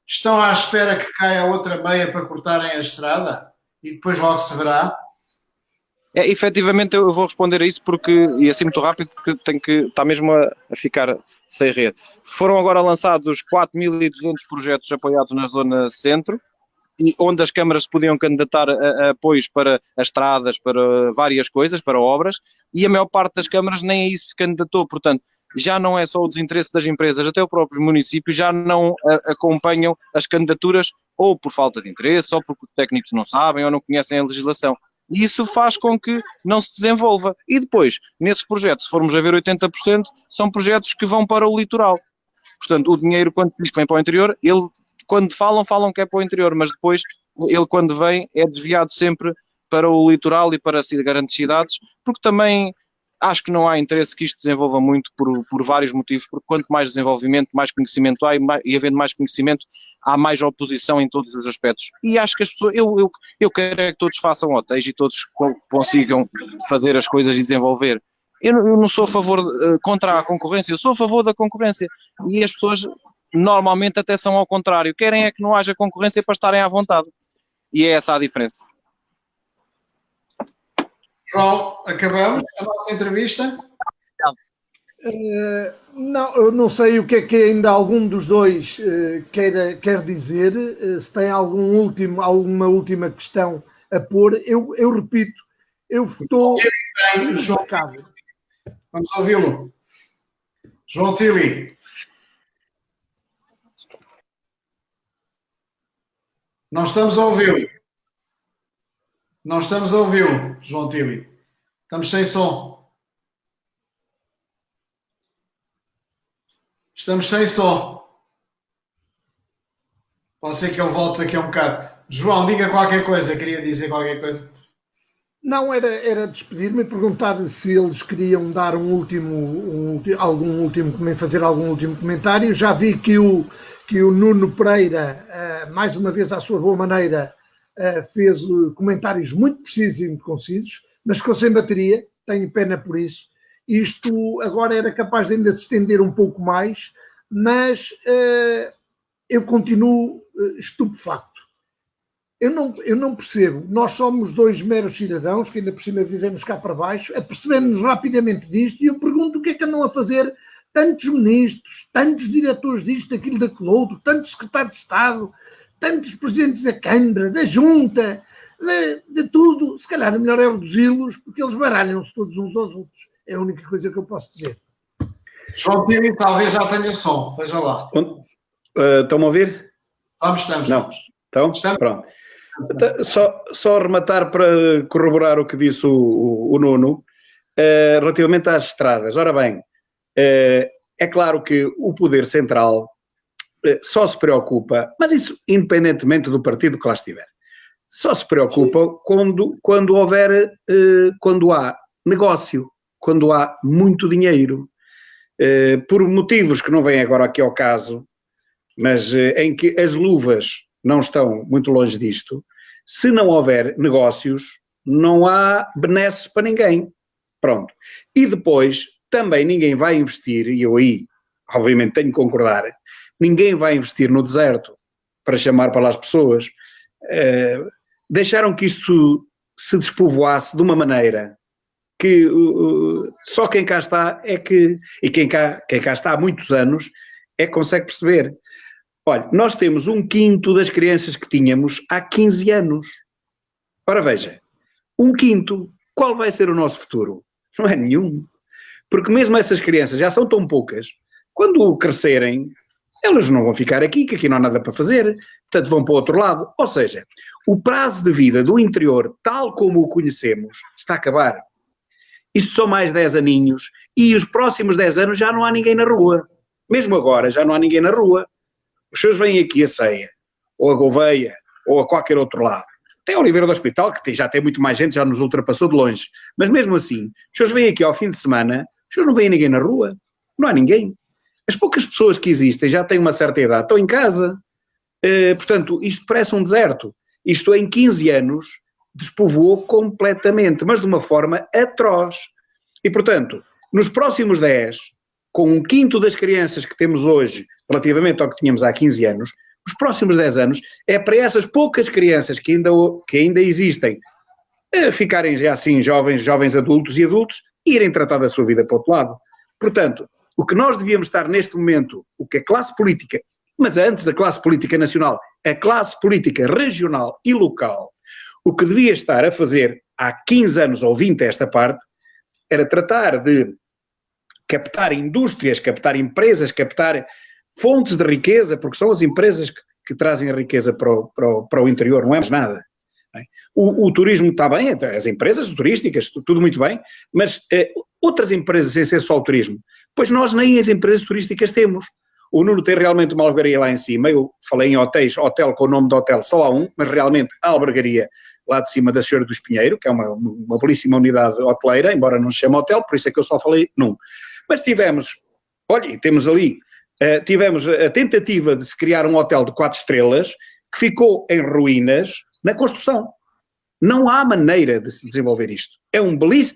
Estão à espera que caia outra meia para cortarem a estrada? E depois logo se verá? Efetivamente eu vou responder a isso e assim muito rápido, porque está mesmo a ficar sem rede. Foram agora lançados 4.200 projetos apoiados na zona centro, e onde as câmaras podiam candidatar a apoios para as estradas, para várias coisas, para obras, e a maior parte das câmaras nem a isso se candidatou. Portanto, já não é só o desinteresse das empresas, até os próprios municípios já não acompanham as candidaturas, ou por falta de interesse, ou porque os técnicos não sabem, ou não conhecem a legislação. E isso faz com que não se desenvolva. E depois, nesses projetos, se formos a ver 80%, são projetos que vão para o litoral. Portanto, o dinheiro, quando se diz que vem para o interior, quando falam que é para o interior, mas depois, ele quando vem, é desviado sempre para o litoral e para grandes cidades, porque também acho que não há interesse que isto desenvolva muito por vários motivos, porque quanto mais desenvolvimento, mais conhecimento há, e havendo mais conhecimento, há mais oposição em todos os aspectos. E acho que as pessoas, eu quero é que todos façam hotéis e todos consigam fazer as coisas e desenvolver. Eu não sou a favor, contra a concorrência, eu sou a favor da concorrência. E as pessoas normalmente até são ao contrário, querem é que não haja concorrência para estarem à vontade. E é essa a diferença. João, acabamos a nossa entrevista? Não, eu não sei o que é que ainda algum dos dois quer dizer, se tem alguma última questão a pôr. Eu repito, eu estou chocado. Vamos ouvi-lo. João Tili. Não estamos a ouvi-lo. Não estamos a ouvi-lo, João Tili. Estamos sem som. Estamos sem som. Pode ser que ele volte daqui a um bocado. João, diga qualquer coisa. Queria dizer qualquer coisa. Não, era despedir-me e perguntar se eles queriam dar fazer algum último comentário. Já vi que o Nuno Pereira, mais uma vez à sua boa maneira, fez comentários muito precisos e muito concisos, mas ficou sem bateria, tenho pena por isso. Isto agora era capaz de ainda se estender um pouco mais, mas eu continuo estupefacto. Eu não percebo. Nós somos dois meros cidadãos que ainda por cima vivemos cá para baixo, apercebemos-nos rapidamente disto, e eu pergunto o que é que andam a fazer tantos ministros, tantos diretores disto, daquilo, daquilo outro, tantos secretários de Estado, tantos presidentes da Câmara, da Junta, de tudo. Se calhar é melhor é reduzi-los, porque eles baralham-se todos uns aos outros. É a única coisa que eu posso dizer. João Tili talvez já tenha som. Veja lá. Estão-me a ouvir? Estamos. Não. Então? Estamos? Pronto. Só rematar para corroborar o que disse o Nuno, relativamente às estradas. Ora bem, é claro que o Poder Central só se preocupa, mas isso independentemente do partido que lá estiver, só se preocupa quando há negócio, quando há muito dinheiro, por motivos que não vêm agora aqui ao caso, mas em que as luvas não estão muito longe disto. Se não houver negócios, não há benesses para ninguém. Pronto. E depois, também ninguém vai investir, e eu aí, obviamente, tenho que concordar, ninguém vai investir no deserto para chamar para lá as pessoas. Deixaram que isto se despovoasse de uma maneira que só quem cá está é que, e quem cá está há muitos anos, é que consegue perceber. Olha, nós temos 1/5 das crianças que tínhamos há 15 anos. Ora veja, 1/5, qual vai ser o nosso futuro? Não é nenhum. Porque mesmo essas crianças já são tão poucas, quando crescerem, elas não vão ficar aqui, que aqui não há nada para fazer, portanto vão para o outro lado. Ou seja, o prazo de vida do interior, tal como o conhecemos, está a acabar. Isto são mais 10 aninhos, e os próximos 10 anos já não há ninguém na rua. Mesmo agora já não há ninguém na rua. Os senhores vêm aqui a ceia, ou a Gouveia, ou a qualquer outro lado. Até a Oliveira do Hospital, que já tem muito mais gente, já nos ultrapassou de longe. Mas mesmo assim, os senhores vêm aqui ao fim de semana, os senhores não veem ninguém na rua, não há ninguém. As poucas pessoas que existem já têm uma certa idade, estão em casa. Portanto, isto parece um deserto. Isto em 15 anos despovoou completamente, mas de uma forma atroz. E, portanto, nos próximos 10, com um quinto das crianças que temos hoje, relativamente ao que tínhamos há 15 anos, os próximos 10 anos é para essas poucas crianças que ainda existem ficarem já assim jovens adultos e adultos e irem tratar da sua vida para o outro lado. Portanto, o que nós devíamos estar neste momento, o que a classe política, mas antes da classe política nacional, a classe política regional e local, o que devia estar a fazer há 15 anos ou 20 esta parte, era tratar de captar indústrias, captar empresas, captar fontes de riqueza, porque são as empresas que trazem a riqueza para o interior, não é mais nada. O turismo está bem, as empresas turísticas, tudo muito bem, mas outras empresas sem ser só o turismo, pois nós nem as empresas turísticas temos. O Nuno tem realmente uma albergaria lá em cima, eu falei em hotéis, hotel com o nome de hotel só há um, mas realmente a albergaria lá de cima da Senhora do Espinheiro, que é uma belíssima unidade hoteleira, embora não se chame hotel, por isso é que eu só falei num. Mas tivemos a tentativa de se criar um hotel de 4 estrelas que ficou em ruínas na construção. Não há maneira de se desenvolver isto.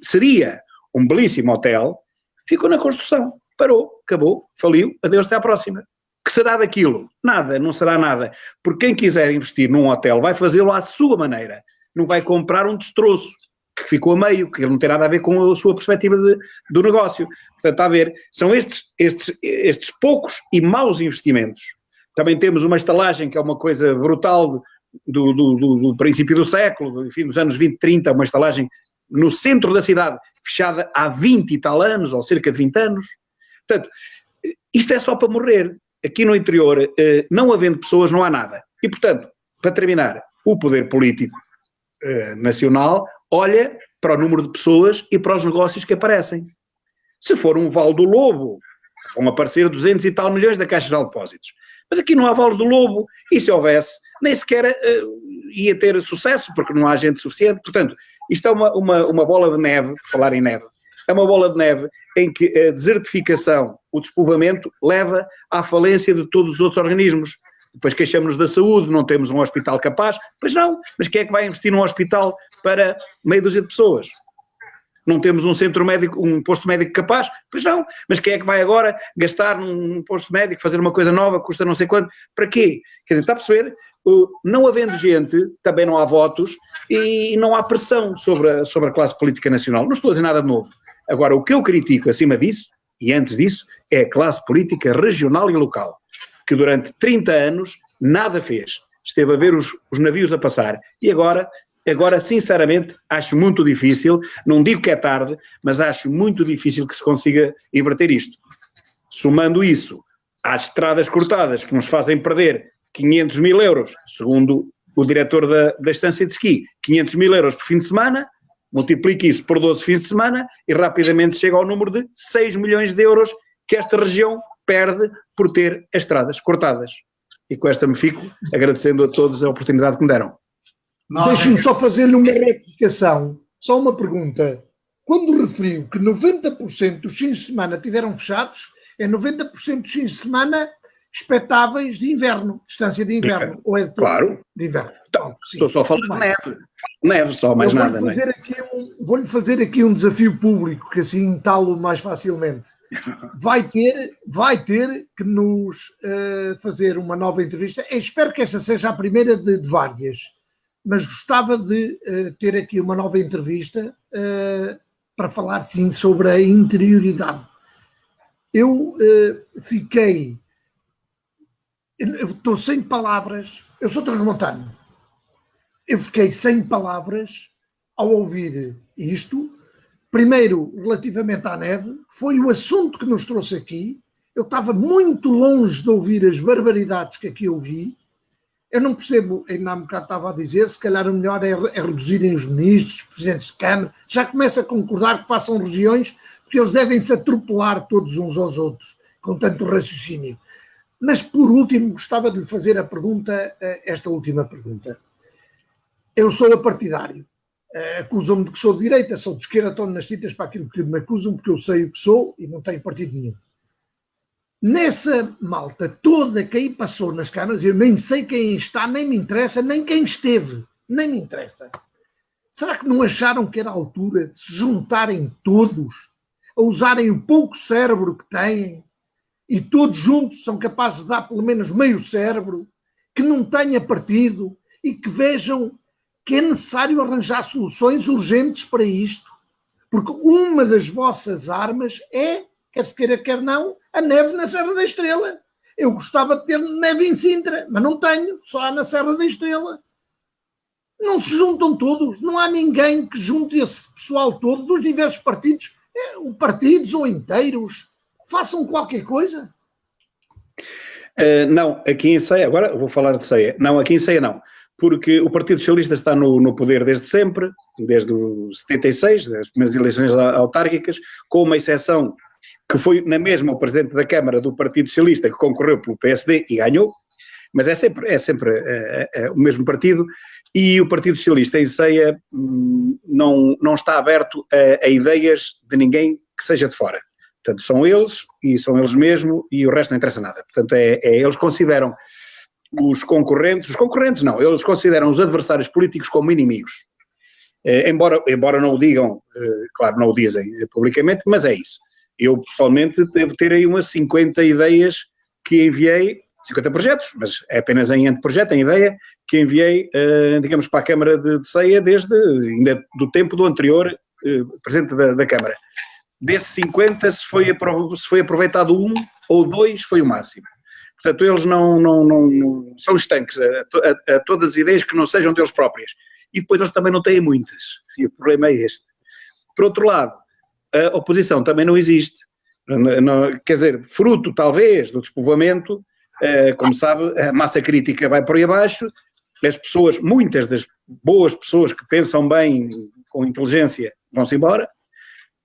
Seria um belíssimo hotel, ficou na construção, parou, acabou, faliu, adeus, até à próxima. Que será daquilo? Nada, não será nada. Porque quem quiser investir num hotel vai fazê-lo à sua maneira. Não vai comprar um destroço que ficou a meio, que não tem nada a ver com a sua perspectiva do negócio. Portanto, está a ver, são estes poucos e maus investimentos. Também temos uma estalagem que é uma coisa brutal do princípio do século, enfim, dos anos 20, 30, uma estalagem no centro da cidade, fechada há 20 e tal anos, ou cerca de 20 anos. Portanto, isto é só para morrer. Aqui no interior, não havendo pessoas, não há nada. E, portanto, para terminar, o poder político nacional olha para o número de pessoas e para os negócios que aparecem. Se for um Vale do Lobo, vão aparecer 200 e tal milhões da Caixa de Depósitos. Mas aqui não há Vales do Lobo, e se houvesse, nem sequer ia ter sucesso, porque não há gente suficiente. Portanto, isto é uma bola de neve, por falar em neve, é uma bola de neve em que a desertificação, o despovoamento, leva à falência de todos os outros organismos. Depois queixamos-nos da saúde, não temos um hospital capaz. Pois não, mas quem é que vai investir num hospital para meia dúzia de pessoas? Não temos um centro médico, um posto médico capaz? Pois não, mas quem é que vai agora gastar num posto médico, fazer uma coisa nova, custa não sei quanto? Para quê? Quer dizer, está a perceber? Não havendo gente, também não há votos e não há pressão sobre a classe política nacional. Não estou a dizer nada de novo. Agora, o que eu critico acima disso, e antes disso, é a classe política regional e local, que durante 30 anos nada fez. Esteve a ver os navios a passar. E agora, sinceramente, acho muito difícil, não digo que é tarde, mas acho muito difícil que se consiga inverter isto. Somando isso às estradas cortadas que nos fazem perder 500 mil euros, segundo o diretor da estância de esqui, 500 mil euros por fim de semana, multiplique isso por 12 fins de semana e rapidamente chega ao número de 6 milhões de euros que esta região perde por ter as estradas cortadas. E com esta me fico, agradecendo a todos a oportunidade que me deram. Deixe-me só fazer-lhe uma retificação, só uma pergunta. Quando referiu que 90% dos fins de semana tiveram fechados, é 90% dos fins de semana espetáveis de inverno, distância de inverno, ou é de claro. De inverno? Então, estou só a falar de neve. Neve só, mais nada. Vou-lhe fazer aqui um desafio público, que assim entalo mais facilmente. Vai ter que nos fazer uma nova entrevista. Eu espero que esta seja a primeira de várias, mas gostava de ter aqui uma nova entrevista para falar, sim, sobre a interioridade. Eu estou sem palavras, eu sou transmontano, eu fiquei sem palavras ao ouvir isto. Primeiro, relativamente à neve, foi o assunto que nos trouxe aqui. Eu estava muito longe de ouvir as barbaridades que aqui ouvi. Eu não percebo, ainda há um bocado estava a dizer, se calhar o melhor é reduzirem os ministros, os presidentes de Câmara. Já começo a concordar que façam regiões, porque eles devem se atropelar todos uns aos outros, com tanto raciocínio. Mas, por último, gostava de lhe fazer esta última pergunta. Eu sou apartidário. Acusam-me de que sou de direita, sou de esquerda, estou nas tintas para aquilo que me acusam, porque eu sei o que sou e não tenho partido nenhum. Nessa malta toda que aí passou nas câmaras, eu nem sei quem está, nem me interessa, nem quem esteve, nem me interessa. Será que não acharam que era a altura de se juntarem todos, a usarem o pouco cérebro que têm, e todos juntos são capazes de dar pelo menos meio cérebro, que não tenha partido e que vejam que é necessário arranjar soluções urgentes para isto? Porque uma das vossas armas é, quer se queira, quer não, a neve na Serra da Estrela. Eu gostava de ter neve em Sintra, mas não tenho, só há na Serra da Estrela. Não se juntam todos, não há ninguém que junte esse pessoal todo dos diversos partidos, partidos ou inteiros, façam qualquer coisa. Não, aqui em Ceia, agora vou falar de Ceia, não, aqui em Ceia não, porque o Partido Socialista está no poder desde sempre, desde o 76, das primeiras eleições autárquicas, com uma exceção que foi na mesma o Presidente da Câmara do Partido Socialista que concorreu pelo PSD e ganhou, mas é sempre o mesmo partido, e o Partido Socialista em Ceia não está aberto a ideias de ninguém que seja de fora. Portanto, são eles, e são eles mesmo, e o resto não interessa nada. Portanto, eles consideram os concorrentes não, eles consideram os adversários políticos como inimigos. Embora não o digam, claro, não o dizem publicamente, mas é isso. Eu, pessoalmente, devo ter aí umas 50 ideias que enviei, 50 projetos, mas é apenas em anteprojeto, em ideia, que enviei, digamos, para a Câmara de Ceia desde ainda do tempo do anterior Presidente da Câmara. Desses 50, se foi aproveitado 1 ou 2, foi o máximo. Portanto, eles não são estanques a todas as ideias que não sejam deles próprias. E depois eles também não têm muitas. E o problema é este. Por outro lado, a oposição também não existe. Quer dizer, fruto talvez do despovoamento, como sabe, a massa crítica vai por aí abaixo, as pessoas, muitas das boas pessoas que pensam bem, com inteligência, vão-se embora,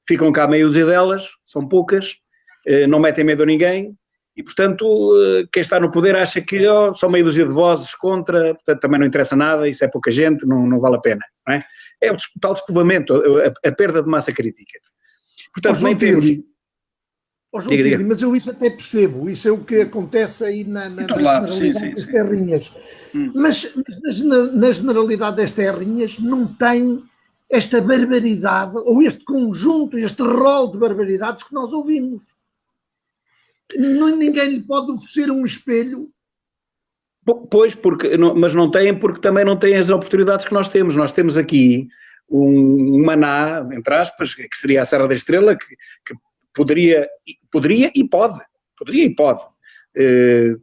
ficam cá meio dúzia delas, são poucas, não metem medo a ninguém, e portanto quem está no poder acha que são meio dúzia de vozes contra, portanto também não interessa nada, isso é pouca gente, não vale a pena, não é? É o tal despovoamento, a perda de massa crítica. Portanto, nem temos... Diga. Mas eu isso até percebo, isso é o que acontece aí na generalidade das terrinhas. Mas na generalidade das terrinhas não tem esta barbaridade, ou este conjunto, este rol de barbaridades que nós ouvimos. Ninguém lhe pode oferecer um espelho. Pois, mas não têm, porque também não têm as oportunidades que nós temos. Nós temos aqui um maná, entre aspas, que seria a Serra da Estrela, que poderia e pode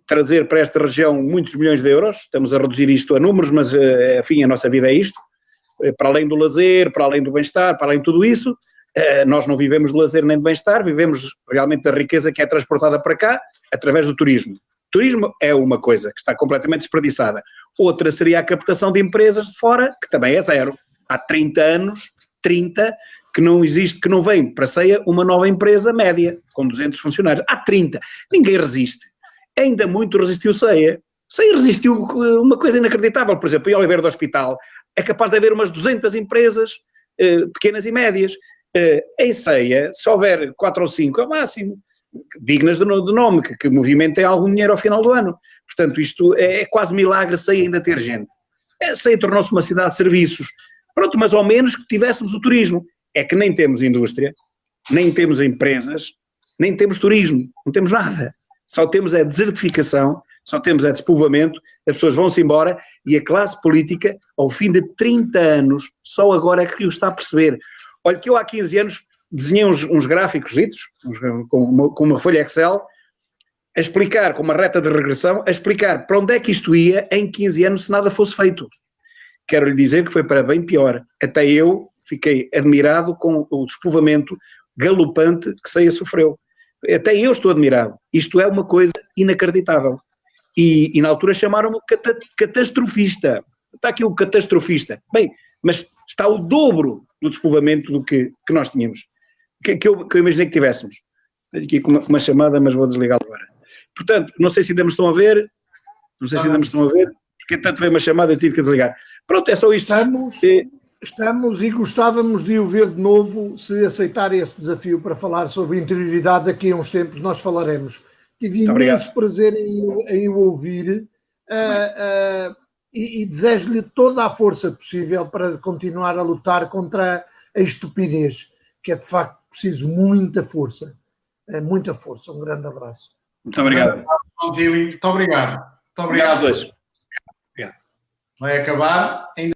trazer para esta região muitos milhões de euros. Estamos a reduzir isto a números, mas enfim, a nossa vida é isto. Para além do lazer, para além do bem-estar, para além de tudo isso, nós não vivemos de lazer nem de bem-estar, vivemos realmente da riqueza que é transportada para cá através do turismo. O turismo é uma coisa que está completamente desperdiçada. Outra seria a captação de empresas de fora, que também é zero. Há 30 anos, que não existe, que não vem para Ceia uma nova empresa média, com 200 funcionários. Há 30. Ninguém resiste. Ainda muito resistiu Ceia. Ceia resistiu uma coisa inacreditável. Por exemplo, em Oliveira do Hospital é capaz de haver umas 200 empresas pequenas e médias. Em Ceia, se houver 4 ou 5, é o máximo, dignas de nome, que movimentem algum dinheiro ao final do ano. Portanto, isto é quase milagre Ceia ainda ter gente. Ceia tornou-se uma cidade de serviços. Pronto, mas ao menos que tivéssemos o turismo. É que nem temos indústria, nem temos empresas, nem temos turismo, não temos nada. Só temos a desertificação, só temos a despovoamento, as pessoas vão-se embora e a classe política, ao fim de 30 anos, só agora é que o está a perceber. Olha que eu há 15 anos desenhei uns gráficos com uma folha Excel, a explicar, com uma reta de regressão, a explicar para onde é que isto ia em 15 anos se nada fosse feito. Quero lhe dizer que foi para bem pior. Até eu fiquei admirado com o despovoamento galopante que Ceia sofreu. Até eu estou admirado. Isto é uma coisa inacreditável. E na altura chamaram-me catastrofista. Está aqui o catastrofista. Bem, mas está o dobro do despovoamento do que nós tínhamos. Que eu imaginei que tivéssemos. Tenho aqui uma chamada, mas vou desligá-lo agora. Portanto, não sei se ainda me estão a ver, porque tanto veio uma chamada e eu tive que desligar. Pronto, é só isto. Estamos e gostávamos de o ver de novo, se aceitar esse desafio para falar sobre interioridade. Daqui a uns tempos nós falaremos. Tive imenso prazer em o ouvir e desejo-lhe toda a força possível para continuar a lutar contra a estupidez, que é de facto preciso muita força. Muita força. Um grande abraço. Muito obrigado. Muito obrigado. Obrigado aos dois. Vai acabar. Ainda